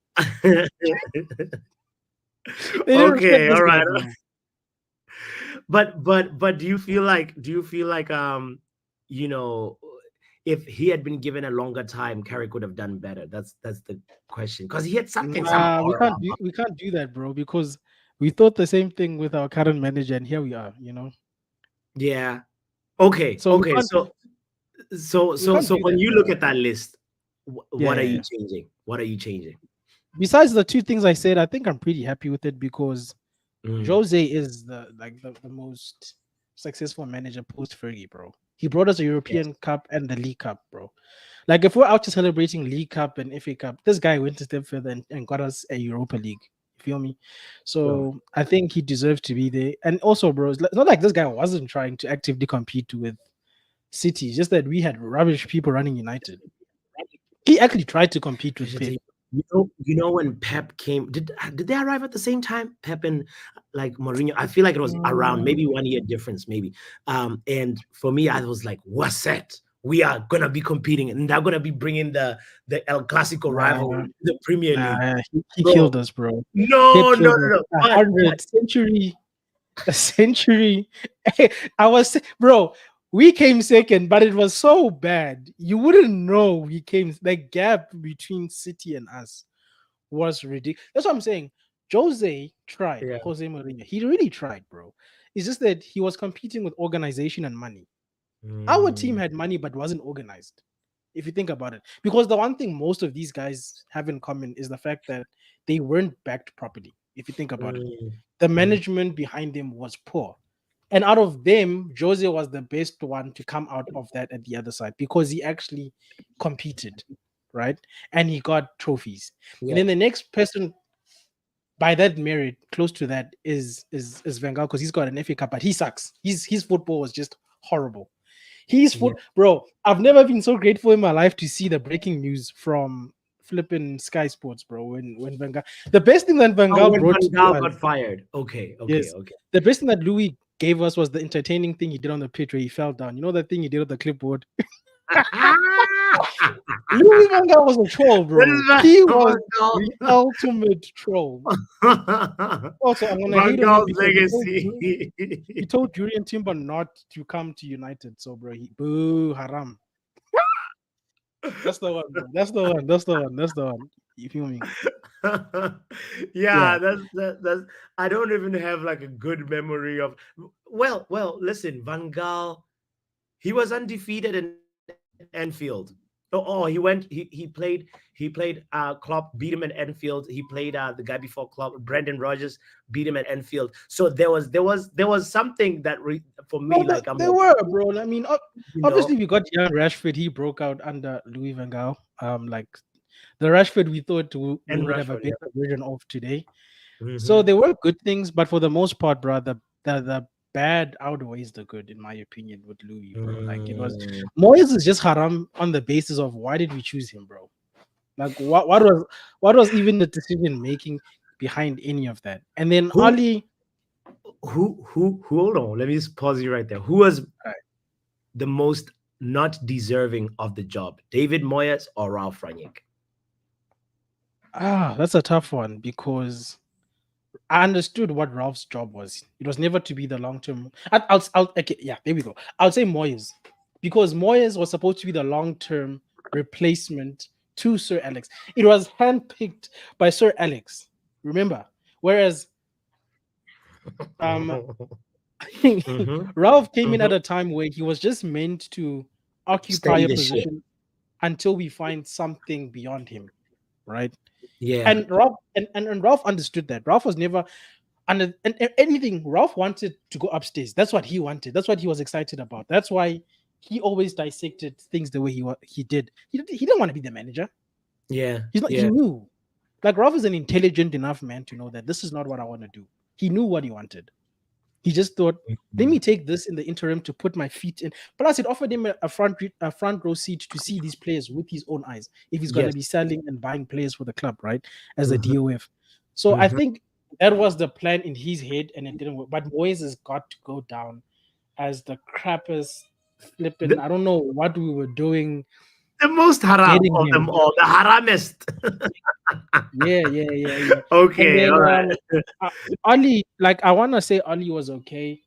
Okay, all right. But do you feel like if he had been given a longer time, Carrick would have done better? That's the question, because he had something. We can't do that, bro, because we thought the same thing with our current manager, and here we are. Yeah. Okay. So when you look at that list, what are you changing? What are you changing? Besides the 2 things I said, I think I'm pretty happy with it because Jose is the most successful manager post Fergie, bro. He brought us a European Cup and the League Cup, bro. Like, if we're out to celebrating League Cup and FA Cup, this guy went a step further and got us a Europa League. You feel me? So I think he deserves to be there. And also, bro, it's not like this guy wasn't trying to actively compete with City. It's just that we had rubbish people running United. He actually tried to compete with Pep. When Pep came, did they arrive at the same time? Pep and like Mourinho. I feel like it was around maybe 1 year difference, maybe. And for me, I was like, "What's set? We are gonna be competing, and they're gonna be bringing the El Clasico rivalry, the Premier League." He killed us, bro. No. A century. Bro. We came second, but it was so bad. You wouldn't know we came. The gap between City and us was ridiculous. That's what I'm saying. Jose tried. Jose Mourinho. He really tried, bro. It's just that he was competing with organization and money. Our team had money but wasn't organized, if you think about it. Because the one thing most of these guys have in common is the fact that they weren't backed properly, if you think about it. The management behind them was poor. And out of them, Jose was the best one to come out of that at the other side because he actually competed, right? And he got trophies. Yeah. And then the next person by that merit, close to that, is Van Gaal because he's got an FA Cup, but he sucks. His football was just horrible. Bro, I've never been so grateful in my life to see the breaking news from flipping Sky Sports, bro. When Van Gaal, the best thing that Van Gaal when brought Van Gaal to got us, fired. Okay. yes, the best thing that Louis gave us was the entertaining thing he did on the pitch where he fell down. You know that thing he did with the clipboard? Louis Van Gaal was a troll, bro. He was the ultimate troll. Also, I'm gonna hate on him because legacy. he told Julian Timber not to come to United. So, bro, boo haram. That's the one, bro. That's the one. You feel me? Yeah, that's. I don't even have like a good memory of. Well, listen, Van Gaal, he was undefeated in Anfield. He went. He played. Klopp beat him at Anfield. He played the guy before Klopp, Brendan Rodgers, beat him at Anfield. So there was something that for me, like they were, bro. I mean, obviously we got young Rashford. He broke out under Louis Van Gaal. Like the Rashford we thought we would have a better version of today. So there were good things, but for the most part, bro, the bad outweighs the good, in my opinion, with Louis, bro. Like it was Moyes is just haram on the basis of why did we choose him, bro? Like what was even the decision making behind any of that? And then Ali, hold on, let me just pause you right there. Who was the most not deserving of the job, David Moyes or Ralph Rangnick? That's a tough one because I understood what Ralph's job was. It was never to be the long term. Okay, yeah, there we go. I'll say Moyes because Moyes was supposed to be the long term replacement to Sir Alex. It was handpicked by Sir Alex. Remember, whereas Ralph came in at a time where he was just meant to occupy a position until we find something beyond him, right? Yeah. And Ralph understood that. Ralph was never under anything. Ralph wanted to go upstairs. That's what he wanted. That's what he was excited about. That's why he always dissected things the way he did. He didn't want to be the manager. Yeah. He knew. Like Ralph is an intelligent enough man to know that this is not what I want to do. He knew what he wanted. He just thought, let me take this in the interim to put my feet in. Plus, it offered him a front row seat to see these players with his own eyes if he's going to be selling and buying players for the club, right? As a DOF. So I think that was the plan in his head, and it didn't work. But Moyes has got to go down as the crappiest flipping. I don't know what we were doing. The most haram of them all, the haramist. Yeah. Okay, then, all right. Ali, like I want to say Ali was okay,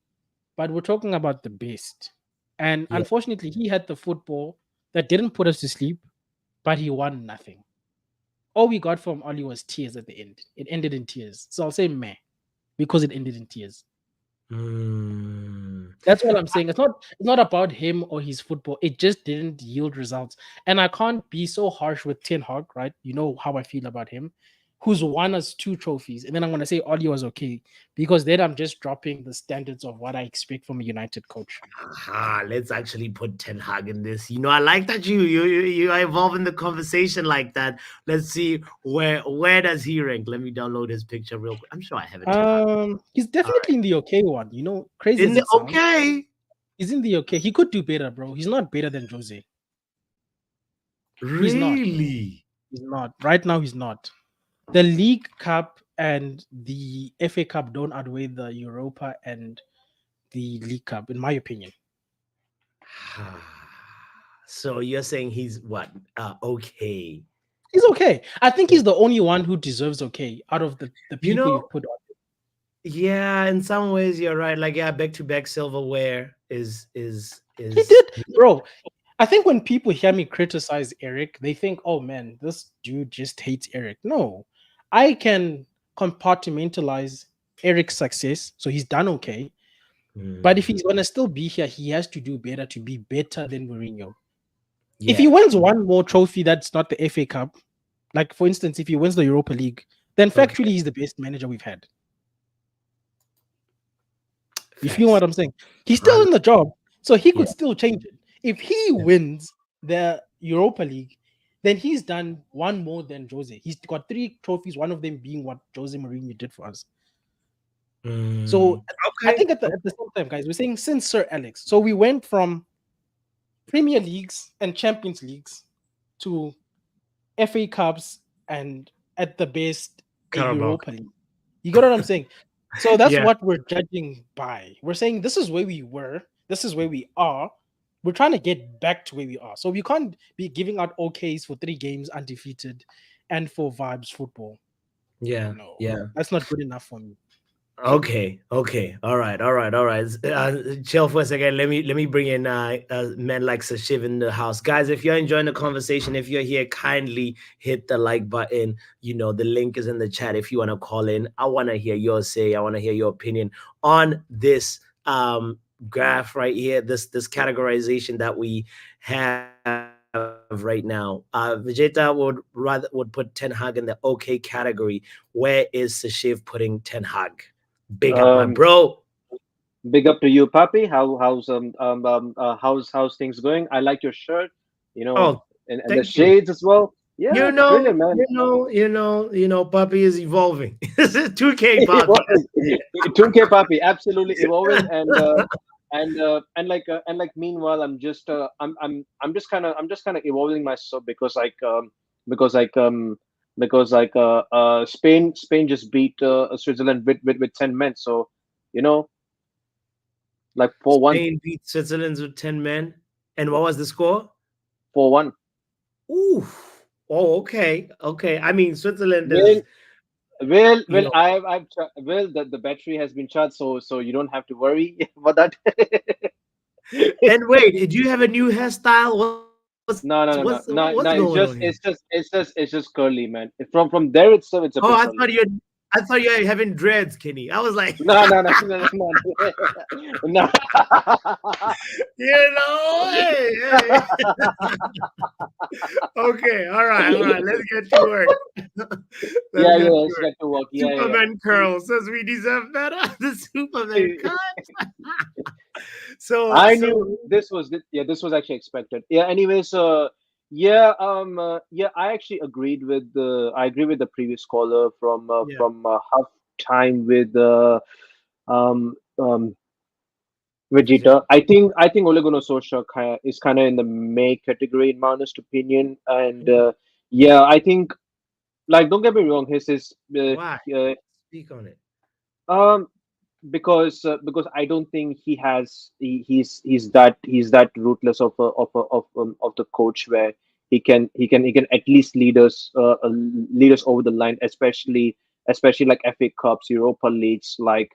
but we're talking about the best. And unfortunately, he had the football that didn't put us to sleep, but he won nothing. All we got from Ali was tears at the end. It ended in tears. So I'll say meh, because it ended in tears. That's what I'm saying. It's not about him or his football. It just didn't yield results. And I can't be so harsh with Ten Hag, right? You know how I feel about him, who's won us 2 trophies. And then I'm going to say Oli was okay because then I'm just dropping the standards of what I expect from a United coach. Let's actually put Ten Hag in this. I like that you are involved in the conversation like that. Let's see where does he rank. Let me download his picture real quick. I'm sure I have it. He's definitely in the okay one. Crazy. In the okay. He's in the okay. He could do better, bro. He's not better than Jose. Really? He's not. Right now, he's not. The League Cup and the FA Cup don't outweigh the Europa and the League Cup, in my opinion. So you're saying he's what? Okay. He's okay. I think he's the only one who deserves okay out of the people you put on. Yeah, in some ways you're right. Like, back-to-back silverware is He did, bro. I think when people hear me criticize Erik, they think, oh man, this dude just hates Erik. No, I can compartmentalize Erik's success. So he's done okay. But if he's going to still be here, he has to do better to be better than Mourinho. Yeah. If he wins one more trophy that's not the FA Cup, like for instance, if he wins the Europa League, then factually he's the best manager we've had. You feel what I'm saying? He's still in the job, so he could still change it. If he wins the Europa League, then he's done one more than Jose. He's got 3 trophies, one of them being what Jose Mourinho did for us. So I think at the same time, guys, we're saying since Sir Alex, so we went from Premier Leagues and Champions Leagues to FA Cups and at the best a Europa League. You got what I'm saying? So that's what we're judging by. We're saying this is where we were, this is where we are. We're trying to get back to where we are. So we can't be giving out OKs for 3 games undefeated and for vibes football. No, that's not good enough for me. Okay. All right. Chill for a second. Let me bring in men like Sashiv in the house, guys. If you're enjoying the conversation, if you're here, kindly hit the like button. The link is in the chat. If you want to call in, I want to hear your say. I want to hear your opinion on this graph right here. This categorization that we have right now. Vegeta would put Ten Hag in the okay category. Where is Sashiv putting Ten Hag? Big up, my bro. Big up to you, Papi. How's things going? I like your shirt. And the shades as well. Yeah, brilliant, man. Papi is evolving. 2K Papi. 2K Papi, absolutely evolving. And meanwhile, I'm just kind of evolving myself because Spain just beat Switzerland with 10 men. So, 4-1. Spain beat Switzerland with 10 men. And what was the score? 4-1. Ooh. Oh, okay. I mean, Switzerland is... Well, the battery has been charged, so you don't have to worry about that. And wait, did you have a new hairstyle? No. It's just curly, man. From there itself, it's a. Oh, I thought you were having dreads, Kenny. I was like, no. Hey. Okay, all right. Let's get to work. Let's get to work. Superman curls says we deserve better. The Superman cut. So I knew this was actually expected. Yeah. Anyways, I actually agree with the previous caller from half time with Vegeta. I think Ole Gunnar Solskjaer is kind of in the May category in my honest opinion, and I think don't get me wrong, his is why? Speak on it. Because I don't think he's that ruthless of the coach where he can at least lead us over the line, especially like FA Cups, Europa Leagues, like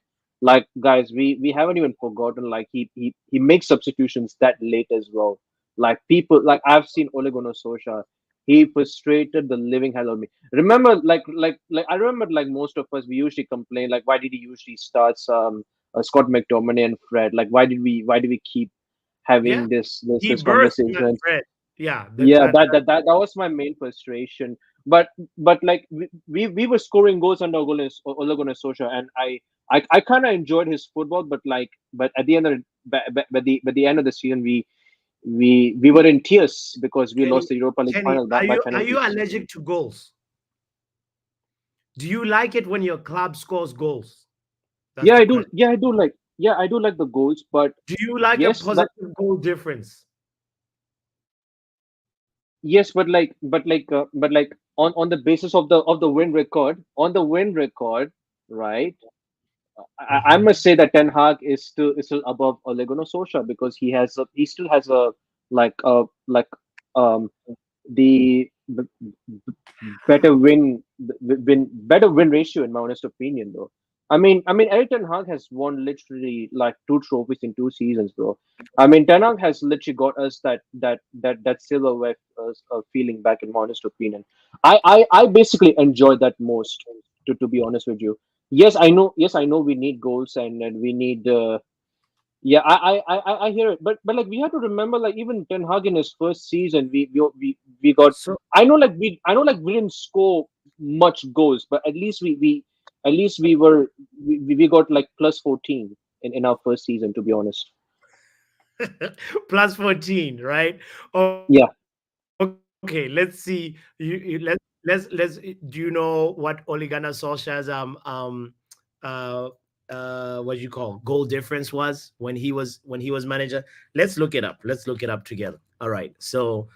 guys, we haven't even forgotten, like he makes substitutions that late as well. Like people, like I've seen Ole Gunnar Solskjaer, he frustrated the living hell out of me. Remember, I remember, like most of us, we usually complain, like why did he usually start Scott McTominay and Fred? Like why did we keep having this conversation? That was my main frustration. But like we were scoring goals under Ole Gunnar Solskjaer, and I kind of enjoyed his football, but at the end of the end of the season, we were in tears because we lost the Europa League final. Are you allergic to goals? Do you like it when your club scores goals? I do. Yeah, I do like the goals, but do you like a positive goal difference? Yes, but on the basis of the win record, right? I must say that Ten Hag is still above Ole Gunnar Solskjaer because he still has the better win ratio in my honest opinion, though. I mean, Erik ten Hag has won literally like 2 trophies in 2 seasons, bro. I mean, Ten Hag has literally got us that silverware feeling back, in my honest opinion. I basically enjoyed that most, to be honest with you. Yes, I know we need goals and we need I hear it, but like we have to remember, like even Ten Hag in his first season, we got. I know we didn't score much goals, but at least we got like plus 14 in our first season, to be honest. Plus 14, right? Yeah. Okay, let's see. Let's. Do you know what Ole Gunnar Solskjaer's uh what you call goal difference was when he was manager? Let's look it up. Let's look it up together. All right. So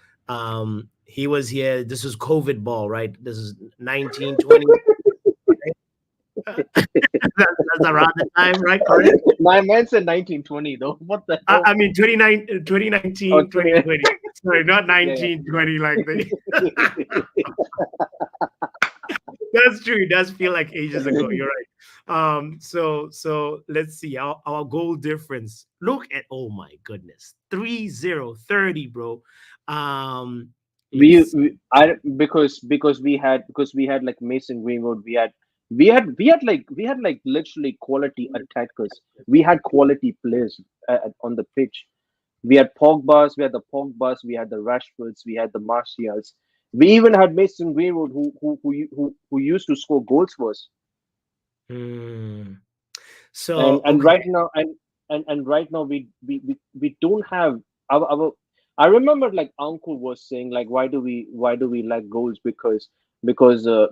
he was here. This is COVID ball, right? This is 1920. That's around the time, right? Correct. My man said 1920 though. What the hell? I mean 2019, 2020. Sorry, not Yeah, 1920 like the That's true. It does feel like ages ago. You're right. So let's see our goal difference. Look at, oh my goodness, 3-0, 30, bro. Let's I because we had like Mason Greenwood, we had like literally quality attackers. We had quality players on the pitch. We had Pogbas, we had the Rashfords, we had the Martials. We even had Mason Greenwood, who used to score goals for us. So And okay. right now, and right now we don't have our. I remember like Uncle was saying like why do we like goals because our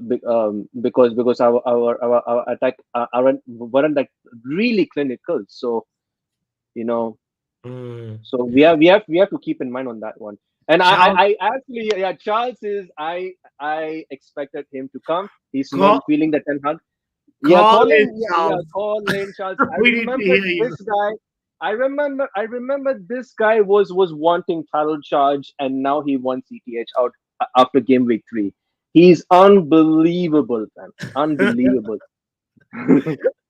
attack weren't like really clinical. So you know, so we have to keep in mind on that one. And Charles, I actually, yeah, Charles is I expected him to come. He's not call, feeling the Ten Hag. Yeah, call in, Colin. Yeah, Charles. Colin Charles. I We need to remember hear you. this guy. I remember this guy was wanting title charge, and now he won CTH out after game week 3. He's unbelievable, man. Unbelievable.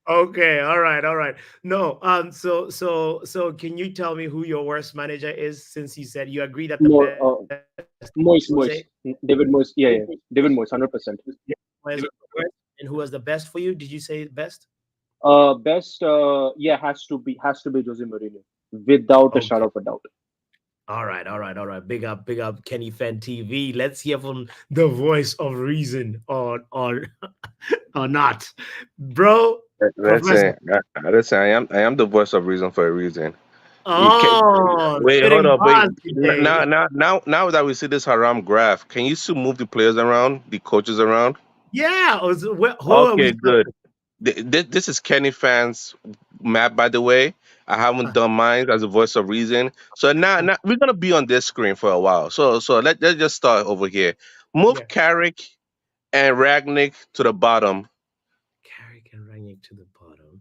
Okay, all right, all right. No, so can you tell me who your worst manager is, since you said you agree that the More, best Jose Moise, David Moise. Yeah, yeah, David Moise, 100%. was the worst, and who was the best for you? Did you say best? Best. Yeah, has to be Jose Mourinho, without a Okay. shadow of a doubt. All right, all right, all right. Big up Kenny Fan TV. Let's hear from the voice of reason, or or not. Bro, Professor. Listen, listen. I am the voice of reason for a reason. You can, Oh, wait, hold spitting up, wait. bars today. Now that we see this haram graph, can you still move the players around, the coaches around? Yeah, who are we Okay, good. talking? This is Kenny fans map, by the way. I haven't done mine as a voice of reason. So now we're gonna be on this screen for a while. So let's just start over here. Yeah, Move Carrick and Ragnick to the bottom. Carrick and Rangnick to the bottom. Oh,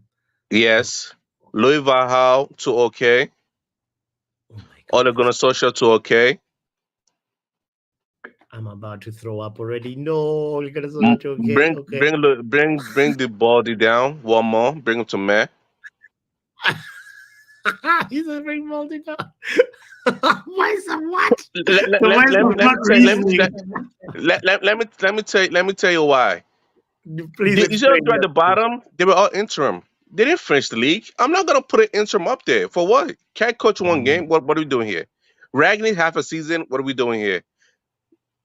Yes. Louis Van to okay. oh my Ole goodness. Gunnar Solskjaer to okay. I'm about to throw up already. No, you're gonna Mm, say okay, okay. bring the body down one more. Bring him to me. He's a big multi down. Why some what? Let, let, The let, voice let, of me- let what me tell reasoning? let me tell you why. Please You see them explain at that. the bottom? They were all interim. They didn't finish the league. I'm not gonna put an interim up there for what? Can't coach one game. What are we doing here? Ragnick half a season. What are we doing here?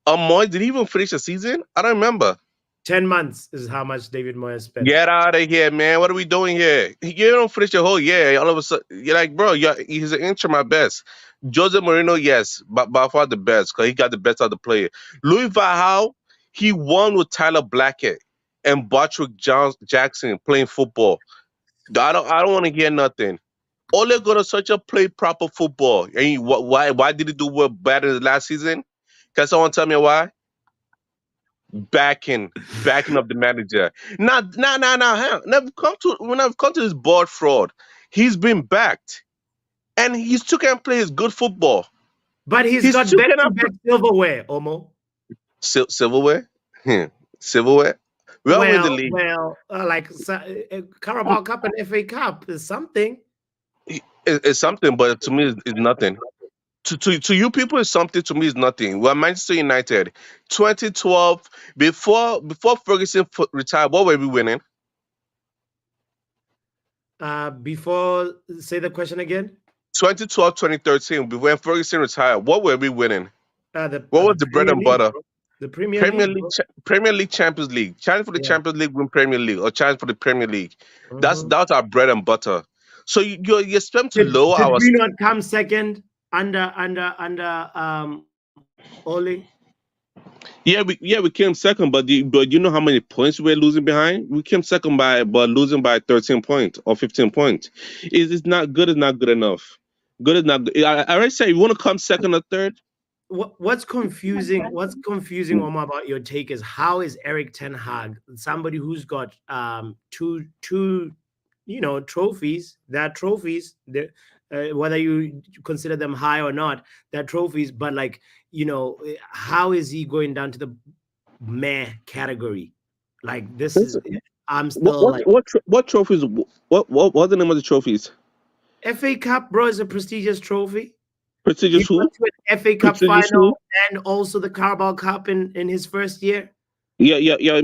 Moy, did he even finish a season? I don't remember. 10 months is how much David Moyes spent. Get out of here, man. What are we doing here? You don't finish the whole year. All of a sudden, you're like, bro, he's an interim at best. Jose Mourinho, yes, but by far the best because he got the best out of the player. Louis Van Gaal, he won with Tyler Blackett and Bartrick Jackson playing football. I don't want to hear nothing. Ole Gunnar Solskjaer played proper football. And why did he do well better than last season? Can someone tell me why? Backing up the manager. Now. When I've come to this board fraud, he's been backed, and he still can play his good football. But he's He got still cannot back-to-back silverware, Omo. silverware. Silverware. We are in the league. Like Carabao Cup and FA Cup is something. It's something, but to me, it's nothing. To you people, it's something. To me, it's nothing. We're Manchester United, 2012. Before Ferguson retired, what were we winning? Before, say the question again. 2012, 2013, when Ferguson retired, what were we winning? What was the bread Premier and League, butter? bro. The Premier League, bro. Premier League, Champions League. Challenge for the Yeah. Champions League, win Premier League, or challenge for the Premier League. That's our bread and butter. So you expect to Did, lower did our. we not come second under Ole? We came second, but you know how many points we're losing behind? We came second but losing by 13 points or 15 points. It's not good. It's not good enough. Good is not good. I already said you want to come second or third. What's confusing? What's confusing, Omar, about your take is how is eriktenhag, somebody who's got two trophies? That trophies, whether you consider them high or not, they're trophies. But like how is he going down to the meh category? Like this is I'm still like What trophies? What's the name of the trophies? FA Cup, bro, is a prestigious trophy. He Prestigious who? went to an FA Cup Prestigious who? final and also the Carabao Cup in his first year. Yeah.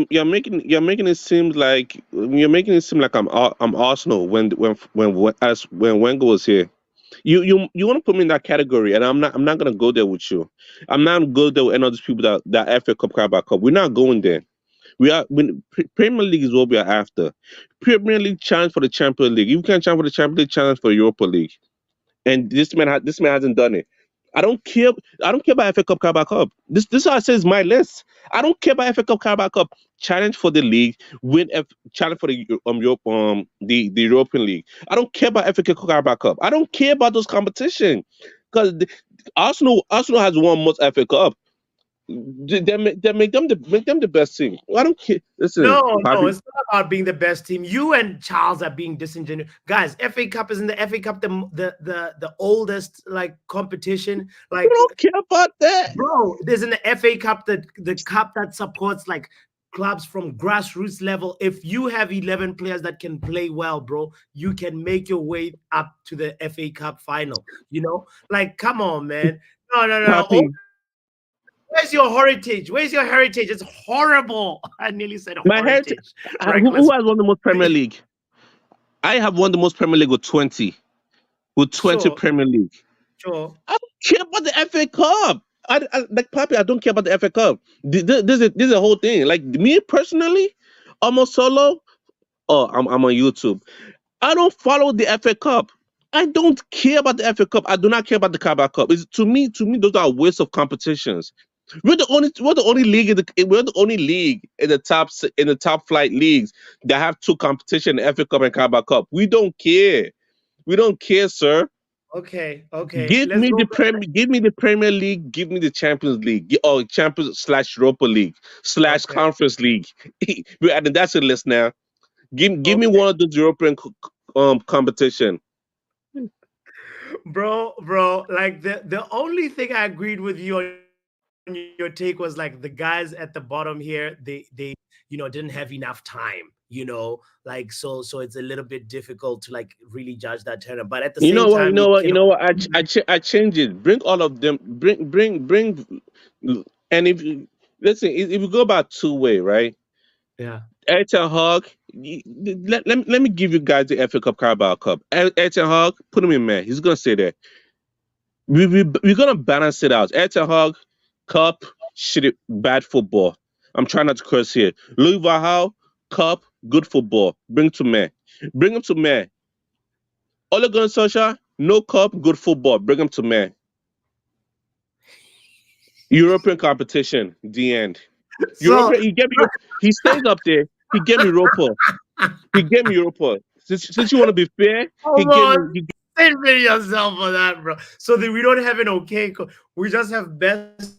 You're making it seem like I'm Arsenal when Wenger was here. You want to put me in that category, and I'm not gonna go there with you. I'm not gonna go there with any of these people that FA Cup, Carabao Cup. We're not going there. Premier League is what we are after. Premier League challenge for the Champions League. You can't challenge for the Champions League, challenge for Europa League. And this man hasn't done it. I don't care. I don't care about FA Cup, Carabao Cup. This is how it says my list. I don't care about FA Cup, Carabao Cup. Challenge for the league, challenge for the Europe, the European League. I don't care about FA Cup, Carabao Cup. I don't care about those competition because Arsenal has won most FA Cup. They make them the best team. I don't care. Listen, No, Papi, it's not about being the best team. You and Charles are being disingenuous, guys. FA Cup isn't the FA Cup the oldest like competition. I Like, don't care about that. bro, there's in the FA Cup the cup that supports like clubs from grassroots level. If you have 11 players that can play well, bro, you can make your way up to the FA Cup final. Like, come on, man. No. Papi, Where's your heritage? Where's your heritage? It's horrible. I nearly said my head. heritage. Who Reckless. has won the most Premier League? I have won the most Premier League with 20. With 20 Sure, Premier League. sure. I don't care about the FA Cup. Like Papi, I don't care about the FA Cup. This is a whole thing. Like me personally, I'm a solo. Oh, I'm on YouTube. I don't follow the FA Cup. I don't care about the FA Cup. I do not care about the Carabao Cup. To me, those are waste of competitions. We're the only league in the top flight leagues that have two competition, the FA Cup and Carabao Cup. We don't care. We don't care, sir. Okay. Give Let's me go the back. Premier League. Give me the Champions League or Champions/Europa League slash Okay. Conference League. We're adding that to the list now. Give me Okay. one of those European competition. Bro, like the only thing I agreed with you on your take was like the guys at the bottom here, they didn't have enough time, like so it's a little bit difficult to like really judge that turner. But at the You same know what? You time, know it what? can You know what? I change it. Bring all of them. Bring. And listen, if you go about two-way, right? yeah. Ayrton Hog. Let me give you guys the FA Cup, Carabao Cup. Ayrton Hog, put him in man. He's gonna stay there. We're gonna balance it out. Ayrton Hog, Cup, shitty, bad football. I'm trying not to curse here. Louis Van Gaal, Cup, good football. Bring to man. Bring him to man. Ole Gunnar Solskjaer, no cup, good football. Bring him to man. European competition, the end. So He gave me. He stays up there. He gave me Europa. He gave me Europa. Since you want to be fair, he come gave me. on, send me yourself for that, bro. So that we don't have an okay, we just have best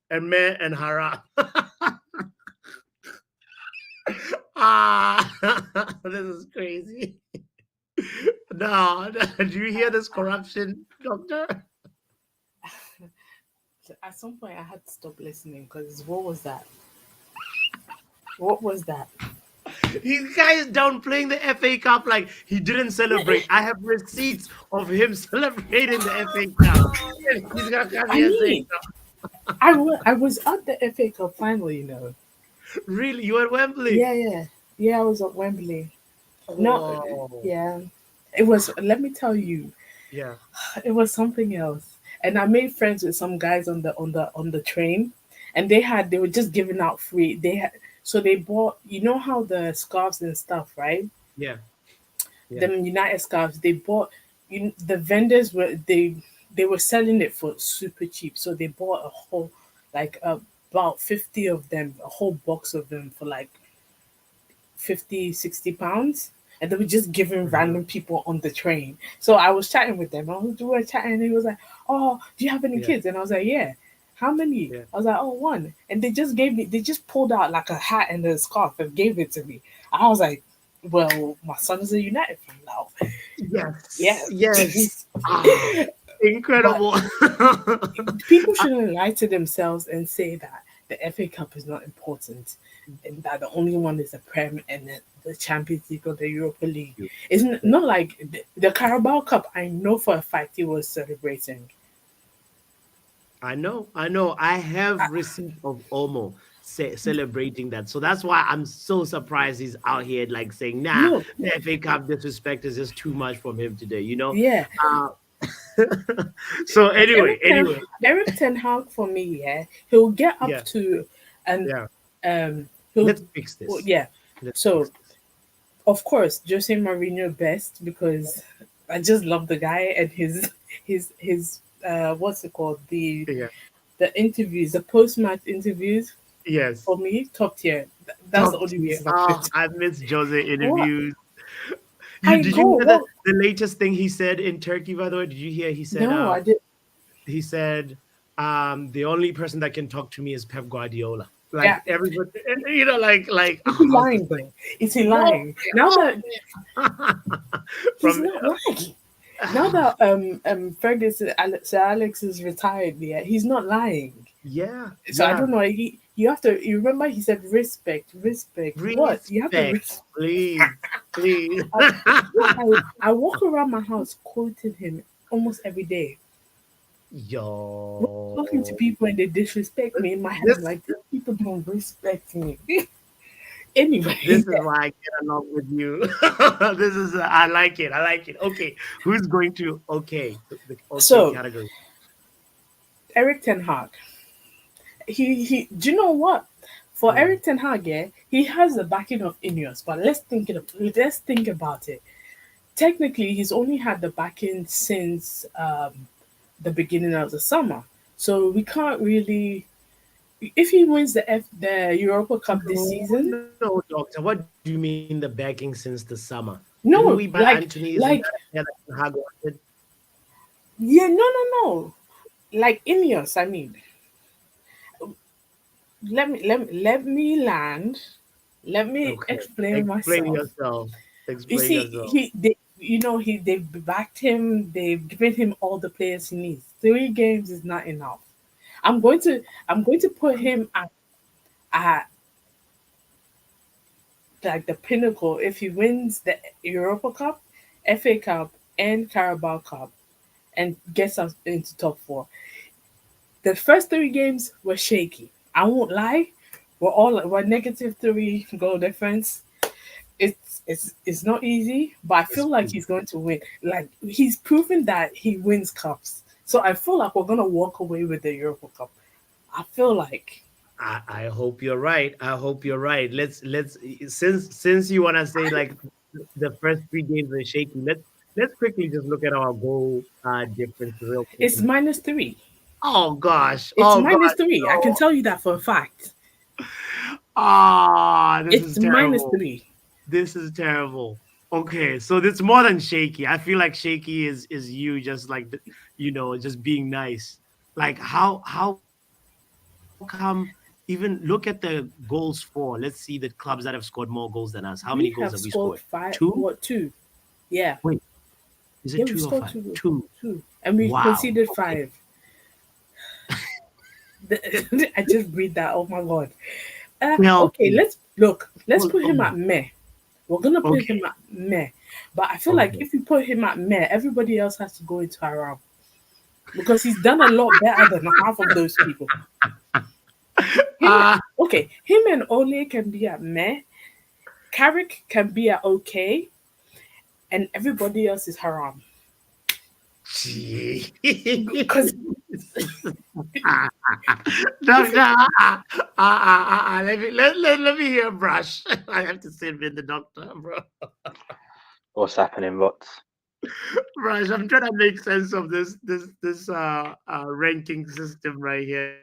and meh and hara. This is crazy. No, do you hear this corruption, doctor? At some point, I had to stop listening because what was that? What was that? These guys downplaying the FA Cup like he didn't celebrate. I have receipts of him celebrating the FA Cup. He's gonna come I here and say, mean, I was at the FA Cup final, really, you at Wembley? Yeah. I was at Wembley. No, Oh, yeah, it was. Let me tell you, yeah. it was something else. And I made friends with some guys on the train, and they were just giving out free. So they bought, you know how the scarves and stuff, right? Yeah. them United scarves. They bought the vendors they were selling it for super cheap, so they bought a whole about 50 of them, a whole box of them for like 50, 60 pounds, and they were just giving random people on the train. So I was chatting with them. We were chatting, and he was like, "Oh, do you have any kids?" And I was like, "Yeah." How many? I was like, "Oh, one." And they just pulled out like a hat and a scarf and gave it to me. I was like, "Well, my son is a United fan now." Yes. Incredible. People shouldn't lie to themselves and say that the FA Cup is not important and that the only one is the Prem and the Champions League or the Europa League. It's not like the Carabao Cup. I know for a fact he was celebrating. I know. I have receipts of Omo celebrating that. So that's why I'm so surprised he's out here like saying, nah, the FA Cup disrespect is just too much from him today, Yeah. So anyway. Eriktenhag for me, he'll get up to let's fix this. Of course, Jose Mourinho best because I just love the guy and his what's it called? The interviews, the post-match interviews. Yes. For me, top tier. That's the only reason. I miss Jose interviews. Did you hear the latest thing he said in Turkey, by the way? Did you hear? He said, no, I did. He said, the only person that can talk to me is Pep Guardiola. Like everybody, like is he lying though? Is he lying? Now that he's not lying. Now that Ferguson, Sir Alex is retired, he's not lying. Yeah. So I don't know. You have to. You remember he said respect. What? You have to please. I walk around my house quoting him almost every day. Yo, talking to people and they disrespect me in my head. I'm like, these people don't respect me. Anyway, this is why I get along with you. I like it. Okay, who's going to so category? Eriktenhag. He. Do you know what? For Eriktenhag, he has the backing of Ineos, but let's think about it. Technically, he's only had the backing since the beginning of the summer, so we can't really. If he wins the Europa Cup this season, no, doctor. What do you mean the backing since the summer? No, we buy Antony, no. Like Ineos, I mean. Let me land. Let me explain myself. Explain yourself. They've backed him. They've given him all the players he needs. 3 games is not enough. I'm going to put him at like the pinnacle if he wins the Europa Cup, FA Cup, and Carabao Cup, and gets us into top 4. The first 3 games were shaky. I won't lie. We're -3 goal difference. It's not easy, but I feel like he's going to win. Like he's proven that he wins cups. So I feel like we're gonna walk away with the Europa Cup. I feel like. I hope you're right. Let's since you wanna say like the first 3 games were shaky. Let's quickly just look at our goal difference real quick. It's -3. Oh gosh! It's -3. No. I can tell you that for a fact. This is terrible. -3. This is terrible. Okay, so it's more than shaky. I feel like shaky is you just like just being nice. Like how come? Even look at the goals for. Let's see the clubs that have scored more goals than us. How many goals have we scored? 5. 2. What 2? Yeah. Wait, is it 2 or 5? 2. And we conceded 5. I just read that. Oh my god. Okay, let's put him at meh. We're gonna put him at meh. But I feel like if we put him at meh, everybody else has to go into haram. Because he's done a lot better than half of those people. Him and Ole can be at meh. Carrick can be at okay. And everybody else is haram. Because let me hear a brush. I have to send in the doctor, bro. What's happening, bots? Raj, I'm trying to make sense of this ranking system right here.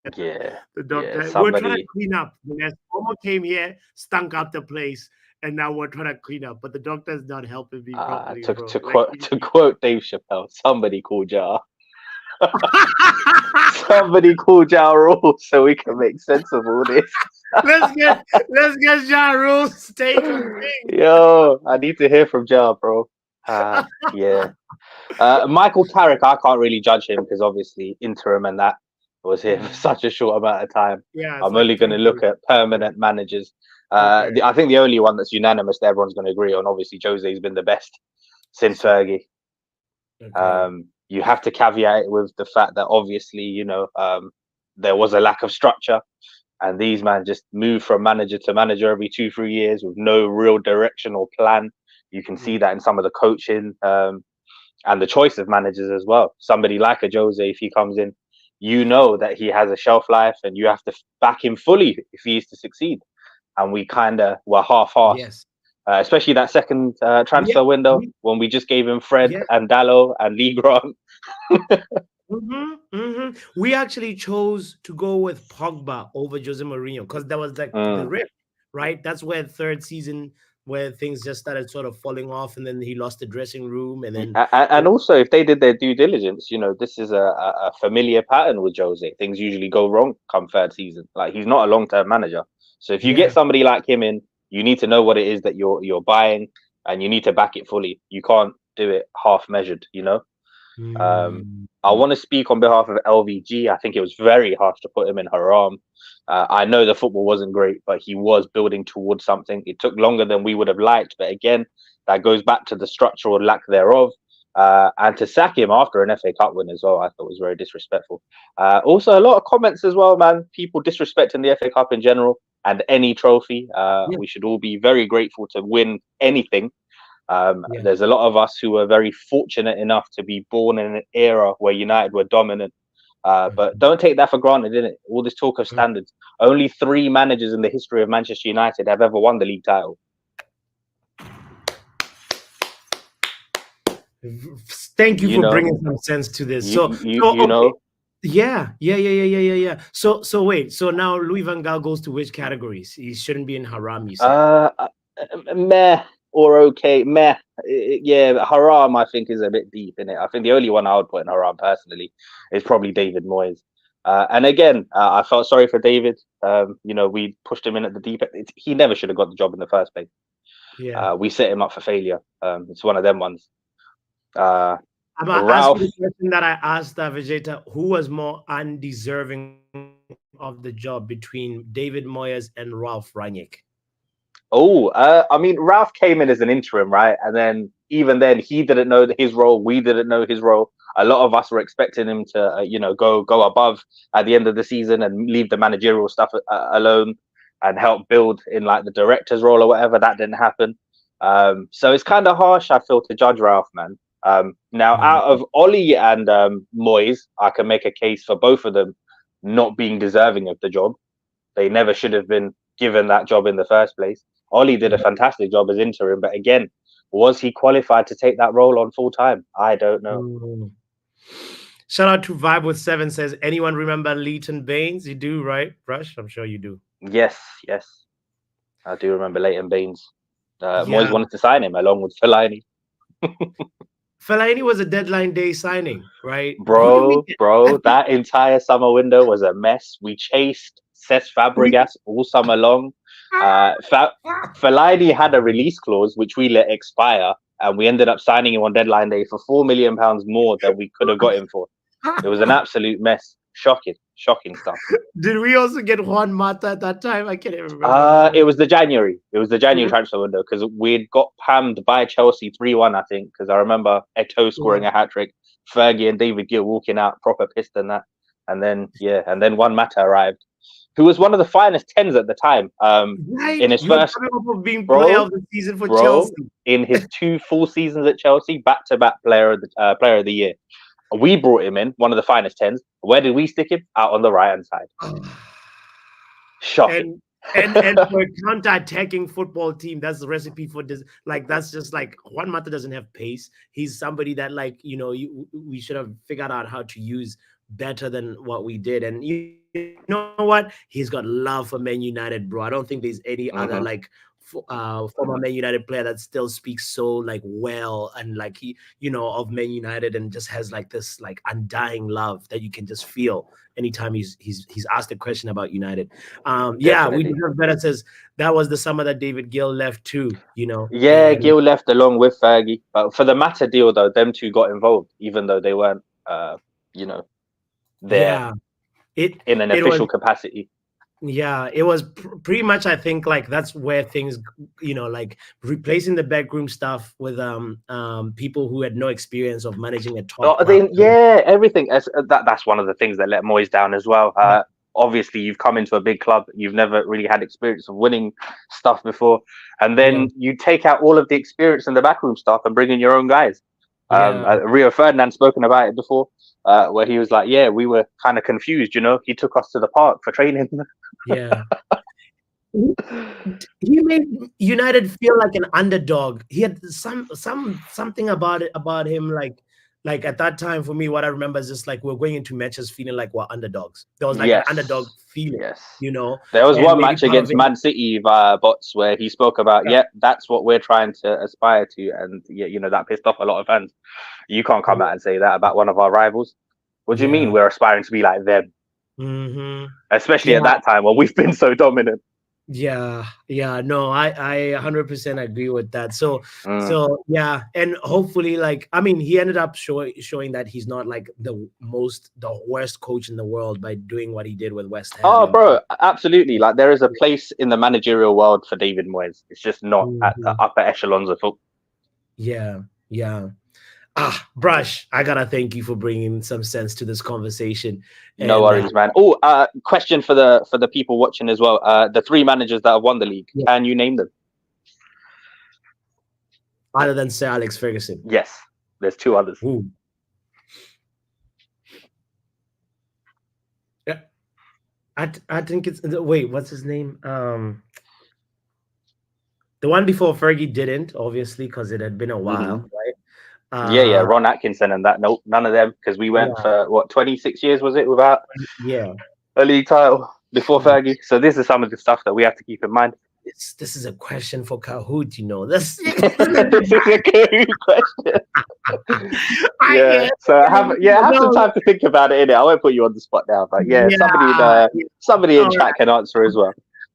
The Yeah, doctor. We're trying to clean somebody. up. Yes, Omo came here, stunk out the place, and now we're trying to clean up. But the doctor is not helping me properly, To bro. to Like, quote to quote Dave Chappelle, somebody called Jar. Somebody called Jar Rule so we can make sense of all this. let's get Ja Rule's take on things. Yo, I need to hear from Jar, bro. Yeah. Michael Carrick, I can't really judge him because obviously interim and that was here for such a short amount of time. Yeah, it's I'm like only going to 3 look days. at permanent managers. Okay. I think the only one that's unanimous that everyone's going to agree on, obviously, Jose's been the best since Fergie. Okay. You have to caveat it with the fact that obviously, there was a lack of structure, and these men just move from manager to manager every 2-3 years with no real direction or plan. You can see that in some of the coaching and the choice of managers as well. Somebody like a Jose, if he comes in, you know that he has a shelf life, and you have to back him fully if he is to succeed. And we kind of were half-assed. Yes. Especially that second transfer window when we just gave him Fred and Dallo and Lee Grant. We actually chose to go with Pogba over Jose Mourinho because that was like the rip, right? That's where third season where things just started sort of falling off, and then he lost the dressing room, and then and also if they did their due diligence, this is a familiar pattern with Jose. Things usually go wrong come third season. Like, he's not a long-term manager, so if you get somebody like him in, you need to know what it is that you're buying, and you need to back it fully. You can't do it half measured. I want to speak on behalf of LVG. I think it was very harsh to put him in Haram. I know the football wasn't great, but he was building towards something. It took longer than we would have liked, but again, that goes back to the structural lack thereof. And to sack him after an FA Cup win as well, I thought was very disrespectful. Also, a lot of comments as well, man. People disrespecting the FA Cup in general and any trophy. We should all be very grateful to win anything. There's a lot of us who were very fortunate enough to be born in an era where United were dominant. But don't take that for granted, innit? All this talk of standards. Only 3 managers in the history of Manchester United have ever won the league title. Thank you for bringing some sense to this. Yeah. So wait. So now Louis van Gaal goes to which categories? He shouldn't be in Haram, you said. Meh or okay. Meh. Yeah, Haram I think is a bit deep in it. I think the only one I would put in Haram personally is probably David Moyes. And again, I felt sorry for David. We pushed him in at the deep end. He never should have got the job in the first place. We set him up for failure. It's one of them ones. I'm gonna ask you the question that I asked Vegeta. Who was more undeserving of the job between David Moyes and Ralph Rangnick? I mean, Ralph came in as an interim, right? And then even then, he didn't know his role. We didn't know his role. A lot of us were expecting him to, go above at the end of the season and leave the managerial stuff alone and help build in like the director's role or whatever. That didn't happen. So it's kind of harsh, I feel, to judge Ralph, man. Now, out of Ollie and Moyes, I can make a case for both of them not being deserving of the job. They never should have been given that job in the first place. Ollie did a fantastic job as interim, but again, was he qualified to take that role on full time? I don't know. Shout out to Vibe with 7 says, anyone remember Leighton Baines? You do, right, Rush? I'm sure you do. Yes. I do remember Leighton Baines. Moyes wanted to sign him along with Fellaini. Fellaini was a deadline day signing, right? Bro, that entire summer window was a mess. We chased Cesc Fabregas all summer long. Fellaini had a release clause which we let expire, and we ended up signing him on deadline day for £4 million more than we could have got him for. It was an absolute mess. Shocking stuff. Did we also get Juan Mata at that time? I can't even remember. It was the January transfer window because we'd got pammed by Chelsea 3-1, I think, because I remember Eto'o scoring a hat-trick, Fergie and David Gill walking out proper pissed and that. And then Juan Mata arrived, who was one of the finest 10s at the time. In his first player of the season for Chelsea. In his 2 full seasons at Chelsea, back-to-back player of the year. We brought him in, one of the finest 10s. Where did we stick him? Out on the right-hand side. Shocking. And for a counter-attacking football team, that's the recipe for this. Like, that's just like Juan Mata doesn't have pace. He's somebody that, like, we should have figured out how to use better than what we did. And you know what? He's got love for Man United, bro. I don't think there's any other like former Man United player that still speaks so like well and like he, of Man United, and just has like this like undying love that you can just feel anytime he's asked a question about United. Yeah, we deserve better. Says that was the summer that David Gill left too. Yeah, Gill left along with Fergie, but for the Mata deal though, them two got involved, even though they weren't, there in an official capacity. Yeah, it was pretty much, I think, like that's where things, like replacing the backroom stuff with people who had no experience of managing a top club. Everything. That's one of the things that let Moyes down as well. Obviously, you've come into a big club, you've never really had experience of winning stuff before, and then you take out all of the experience in the backroom stuff and bring in your own guys. Rio Ferdinand spoken about it before, where he was like, "Yeah, we were kind of confused. He took us to the park for training." Yeah. He made United feel like an underdog. He had something about him, like at that time for me, what I remember is just like we're going into matches feeling like we're underdogs. There was like an underdog feeling. There was one match against Man City via bots where he spoke about, that's what we're trying to aspire to, and that pissed off a lot of fans. You can't come out and say that about one of our rivals. What do you mean we're aspiring to be like them? Especially at that time when we've been so dominant. No, I 100% agree with that. So yeah, and hopefully, like, I mean, he ended up showing that he's not like the worst coach in the world by doing what he did with West Ham. Oh, bro, absolutely. Like, there is a place in the managerial world for David Moyes. It's just not at the upper echelons of football. Yeah. Brush, I gotta thank you for bringing some sense to this conversation. No worries, man. Oh, question for the people watching as well. The 3 managers that have won the league, can you name them? Other than Sir Alex Ferguson? Yes, there's 2 others. Ooh. Yeah, I think it's what's his name? The one before Fergie didn't, obviously, because it had been a while, right? Ron Atkinson and that. Nope, none of them, because we went for 26 years, was it, without a league title before Fergie. So this is some of the stuff that we have to keep in mind. This is a question for Kahoot, This is a Kahoot question. So I have some time to think about it. I won't put you on the spot now, but somebody in chat can answer as well.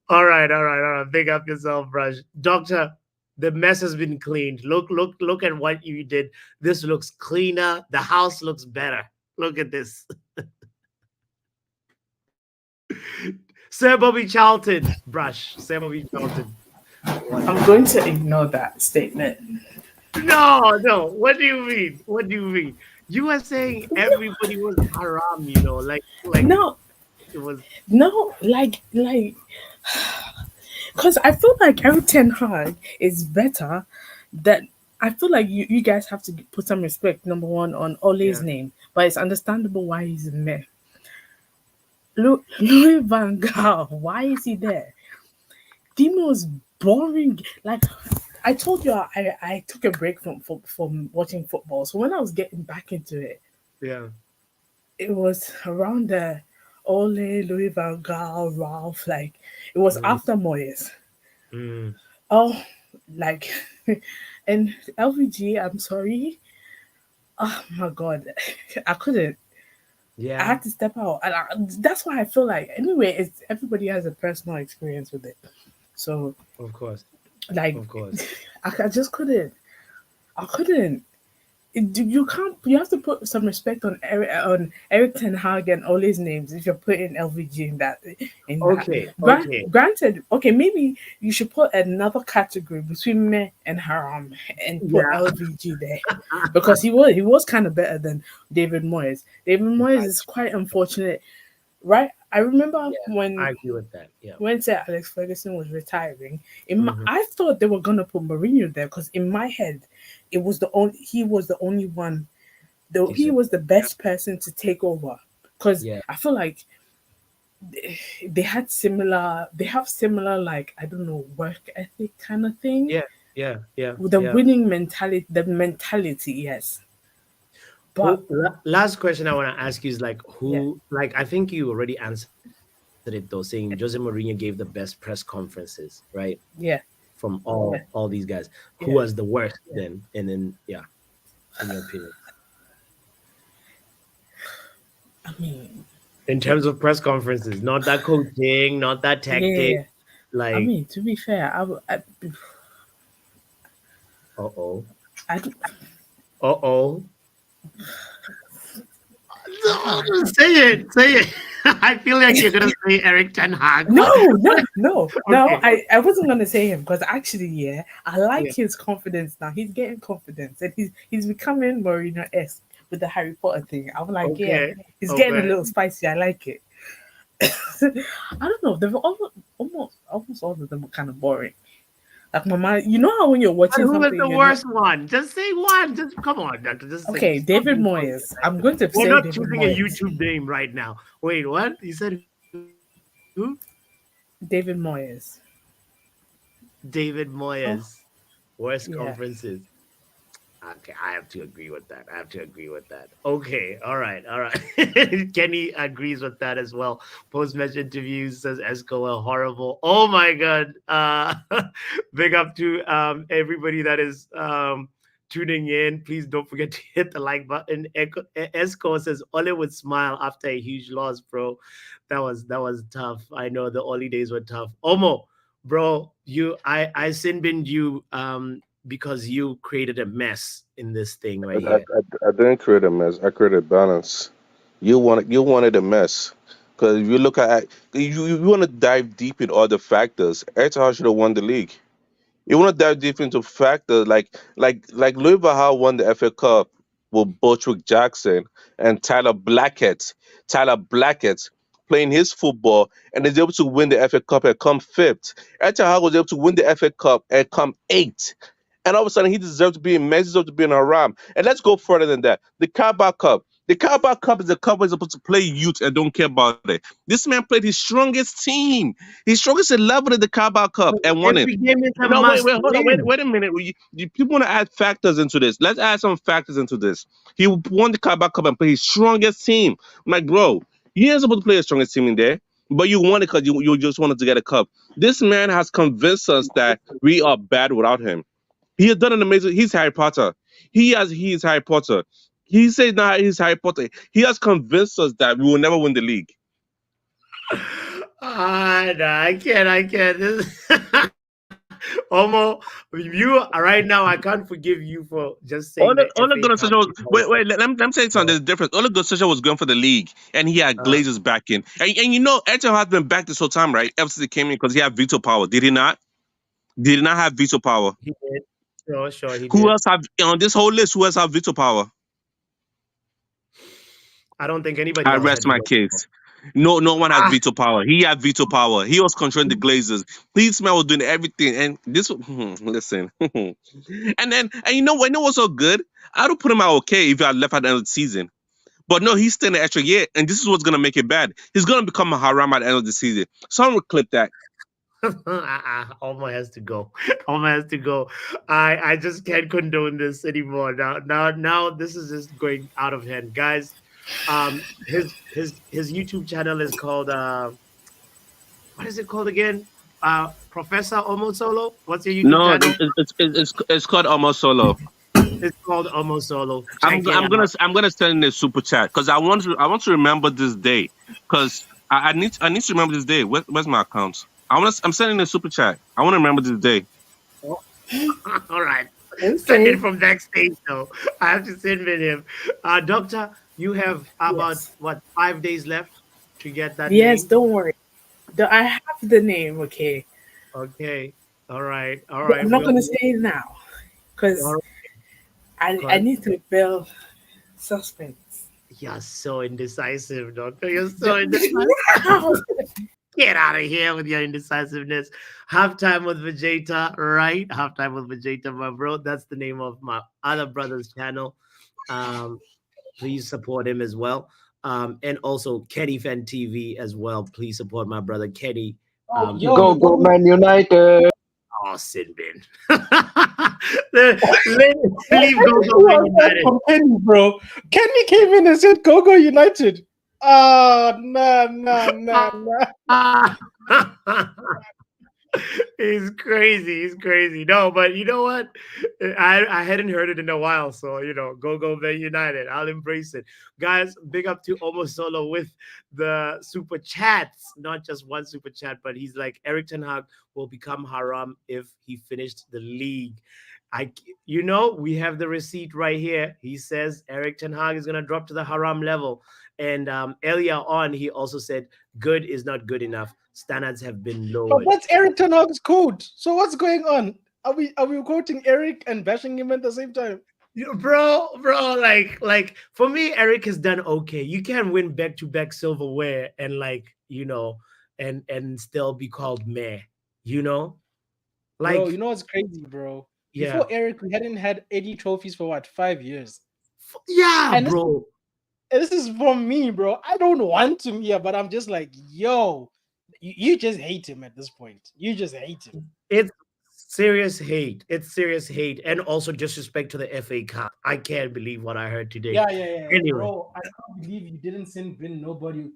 All right. Big up yourself, Brush. Doctor, the mess has been cleaned. Look at what you did. This looks cleaner. The house looks better. Look at this. Sir Bobby Charlton, Brush. Sir Bobby Charlton. I'm going to ignore that statement. No. What do you mean? You were saying everybody was haram, like no. It was because I feel like eriktenhag is better than. I feel like you guys have to put some respect, number one, on Ole's name, but it's understandable why he's in there. Louis van Gaal, why is he there? The most boring. Like I told you, I took a break from watching football. So when I was getting back into it, it was around the Ole, Louis van Gaal, Ralph. Like it was after Moyes. Oh, like and LVG. I'm sorry. Oh my God, I couldn't. I had to step out, and that's why I feel like anyway. Everybody has a personal experience with it, so of course, I just couldn't. I couldn't. You can't. You have to put some respect on eriktenhag and Ole's names if you're putting LVG in that. Granted, maybe you should put another category between me and Haram and put LVG there because he was kind of better than David Moyes. David Moyes is quite unfortunate, right? I remember when I agree with that. Yeah. When Sir Alex Ferguson was retiring, I thought they were gonna put Mourinho there because in my head, he was the only one. He was the best person to take over because I feel like they have similar, like, I don't know, work ethic kind of thing. With the winning mentality, yes. But last question I want to ask you is like, who, like, I think you already answered it though, saying Jose Mourinho gave the best press conferences, right? yeah, From all these guys. Who was the worst then? And then in your opinion. I mean, In terms of press conferences, not that coaching, not that tactic, yeah. I like mean, to be fair, uh-oh. I, Uh-oh. Say it. I feel like you're gonna say eriktenhag. no. Okay. I wasn't gonna say him because actually, I like his confidence now. He's getting confidence, and he's becoming Mourinho-esque with the Harry Potter thing. I'm like, Okay. he's getting a little spicy. I like it. I don't know. They're almost all of them are kind of boring. Like my mind, you know how when you're But watching who was something, the you're not worst one? Just say one. Just come on, doctor. Just say. okay. Stop David being funny. Moyes. I'm going to We're say not David choosing a Moyes. YouTube name right now. Wait, what? You said who? David Moyes. David Oh, Moyes. Worst yeah. conferences. Okay, I have to agree with that. Okay, all right. Kenny agrees with that as well. Post-match interviews says Esco are horrible. Oh my god. Big up to everybody that is tuning in. Please don't forget to hit the like button. Esco says Ole would smile after a huge loss, bro. That was tough. I know the Ole days were tough. Omo, bro, I sin binned you because you created a mess in this thing right here. I didn't create a mess. I created balance. You wanted a mess because if you look at you want to dive deep in all the factors. Eriksen should have won the league. You want to dive deep into factors like Louis van Gaal won the FA Cup with Botrick Jackson and Tyler Blackett playing his football and is able to win the FA Cup and come fifth. Eriksen was able to win the FA Cup and come eighth. And all of a sudden, he deserves to be in Messi, deserves to be in Haram. And let's go further than that. The Carabao Cup. The Carabao Cup is a cup where he's supposed to play youth and don't care about it. This man played his strongest team, his strongest 11 in the Carabao Cup and won it. Every game is a No, wait, must hold on, wait, win. wait a minute. People want to add factors into this. Let's add some factors into this. He won the Carabao Cup and played his strongest team. I'm like, bro, you ain't supposed to play the strongest team in there, but you won it because you just wanted to get a cup. This man has convinced us that we are bad without him. He has done an amazing. He's Harry Potter. He is Harry Potter. He said now he's Harry Potter. He has convinced us that we will never win the league. No, I can't. Omo, you right now, I can't forgive you for just saying the Ole FA Gunnar Cup. Solskjaer wait, let me say something. There's a difference. Ole Gunnar Solskjaer was going for the league, and he had Uh, Glazers back in. And you know, Eriksen has been back this whole time, right? Ever since he came in, because he had veto power. Did he not? Did he not have veto power? he did. Sure, he Who did. else have on this whole list? Who else have veto power? I don't think anybody I else rest had my veto power. case. No one has Ah, veto power. He had veto power. He was controlling the Glazers. This man was doing everything. And this, listen. And you know what's so good? I would put him out okay if I left at the end of the season. But no, he's staying an extra year, and this is what's gonna make it bad. He's gonna become a haram at the end of the season. Someone will clip that. Alma has to go. Alma has to go. I just can't condone this anymore. Now this is just going out of hand, guys. His YouTube channel is called what is it called again? Professor Omo Solo. What's your YouTube No, channel? it's called almost solo. It's called Omo Solo. I'm Check it I'm gonna out. I'm gonna send in a super chat because I want to remember this day because I need to remember this day. Where's my accounts? I'm sending a super chat. I want to remember this day. All right. Send Okay. it from backstage though. I have to send it him. Doctor, you have about Yes. what 5 days left to get that Yes. name. Don't worry. I have the name. Okay. Okay. All right. All But right. I'm not gonna say it now All because right. I need to build suspense. You're so indecisive, doctor. You're so indecisive. Wow. Get out of here with your indecisiveness. Halftime with Vegeta, right? Halftime with Vegeta, my bro. That's the name of my other brother's channel. Um, please support him as well. And also Kenny Fan TV as well. Please support my brother Kenny. Oh, yo, Go, go, Man United. Oh, sin bin. Leave Go Go Man What's that United. from Kenny, bro? Kenny came in and said, "Go Go United." Ah, nah, nah, nah, nah. He's crazy. He's crazy. No, but you know what? I hadn't heard it in a while. So, go, go, Man United. I'll embrace it. Guys, big up to Almost Solo with the super chats. Not just one super chat, but he's like, eriktenhag will become haram if he finished the league. We have the receipt right here. He says eriktenhag is going to drop to the haram level. And earlier on, he also said, good is not good enough. Standards have been But lowered. that's Erik ten Hag's code. So what's going on? Are we quoting Erik and bashing him at the same time? Bro, like for me, Erik has done okay. You can win back-to-back silverware and and still be called meh, you know? Bro, Like, you know what's crazy, bro? yeah. Before Erik, we hadn't had 80 trophies for what, 5 years? Yeah, And bro. this is from me, bro. I don't want him here, but I'm just like, yo, you just hate him at this point. You just hate him. It's serious hate. It's serious hate. And also disrespect to the FA Cup. I can't believe what I heard today. Yeah. Anyway. Bro, I can't believe you didn't send Bin nobody.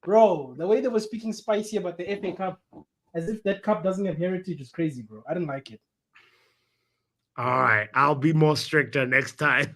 Bro, the way they were speaking spicy about the FA Cup, as if that cup doesn't have heritage, is crazy, bro. I didn't like it. All right, I'll be more stricter next time.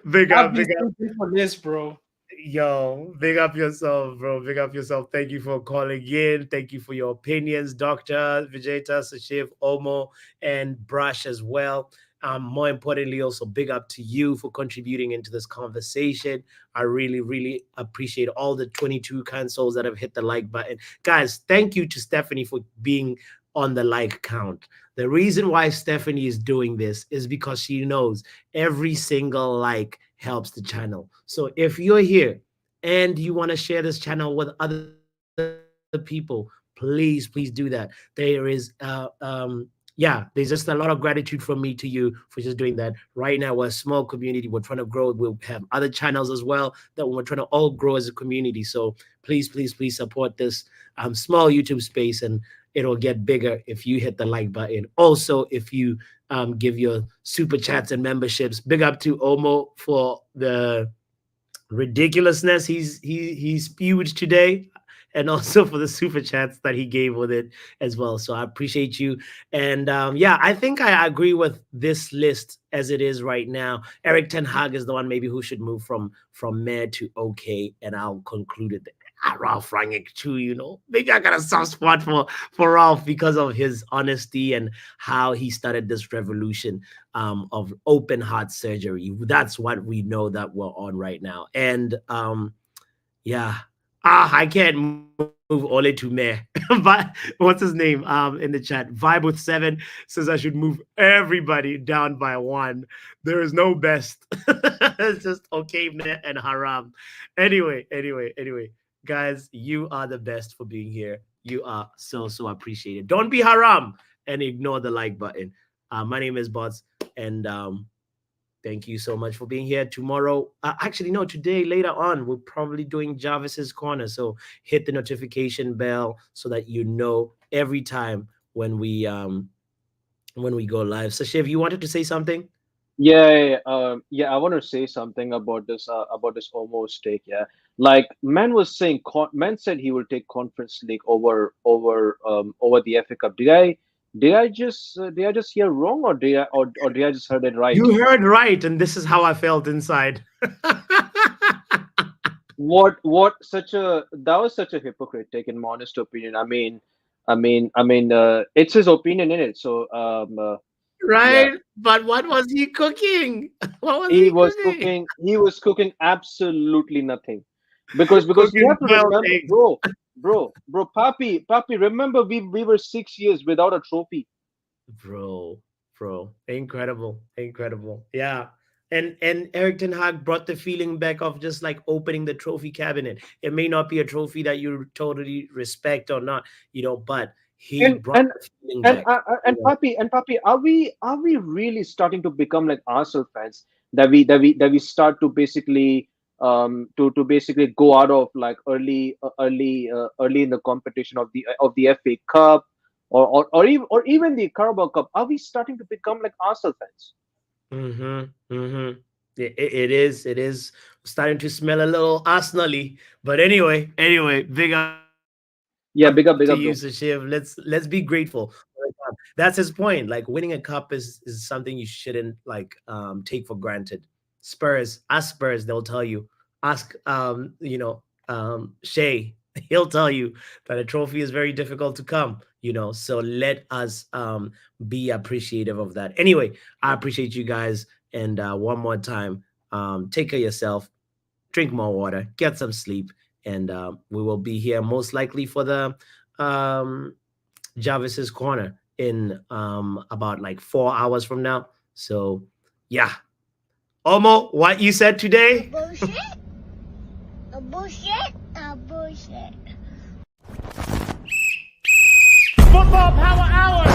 Big up for this, bro. Yo, big up yourself, bro. Big up yourself. Thank you for calling in. Thank you for your opinions, Doctor Vijeta, Sashiv, Omo, and Brush as well. More importantly, also big up to you for contributing into this conversation. I really, really appreciate all the 22 consoles that have hit the like button. Guys, thank you to Stephanie for being on the like count. The reason why Stephanie is doing this is because she knows every single like helps the channel. So if you're here and you want to share this channel with other people, please do that. There is there's just a lot of gratitude from me to you for just doing that. Right now we're a small community, we're trying to grow. We'll have other channels as well that we're trying to all grow as a community. So please support this small YouTube space, and it'll get bigger if you hit the like button. Also, if you give your super chats and memberships. Big up to Omo for the ridiculousness he spewed today, and also for the super chats that he gave with it as well. So I appreciate you. And I think I agree with this list as it is right now. Erik ten Hag is the one maybe who should move from meh to okay, and I'll conclude it there. Ralph Rangnick too, maybe I got a soft spot for Ralph because of his honesty and how he started this revolution of open heart surgery. That's what we know that we're on right now. And I can't move Ole to meh. But what's his name in the chat? Vibe with 7 says I should move everybody down by 1. There is no best. It's just okay, meh, and haram. Anyway, guys, you are the best for being here. You are so appreciated. Don't be haram and ignore the like button. My name is Bots, and thank you so much for being here. Tomorrow, today, later on, we're probably doing Jarvis's Corner. So hit the notification bell so that you know every time when we go live. So Shiv, you wanted to say something? Yeah. I want to say something about this almost take. Yeah, like Man said he will take Conference League over the FA Cup. Did I just hear wrong, or did I just heard it right? You heard right, and this is how I felt inside. That was such a hypocrite take, in my honest opinion. I mean, it's his opinion in it. So right, yeah. But what was he cooking? What was He was cooking. He was cooking absolutely nothing, because we have to remember, bro, Papi, remember we were 6 years without a trophy. Bro, incredible. Yeah. And Erik ten Hag brought the feeling back of just like opening the trophy cabinet. It may not be a trophy that you totally respect or not, but he brought the feeling back. And Papi, are we really starting to become like Arsenal fans, that we start to basically to basically go out of like early in the competition of the FA Cup, or even the Carabao Cup? Are we starting to become like Arsenal fans? It is starting to smell a little Arsenal-y. But anyway, big up Yeah, big up, to you, bro. Sashiv. Let's be grateful. That's his point. Like winning a cup is something you shouldn't like take for granted. Spurs, they'll tell you. Ask Shay, he'll tell you that a trophy is very difficult to come, So let us be appreciative of that. Anyway, I appreciate you guys, and one more time, take care of yourself, drink more water, get some sleep, and we will be here most likely for the Jarvis's Corner in about like 4 hours from now. So yeah. Omo, what you said today? Bullshit. Bullshit. Bullshit. Football Power Hour.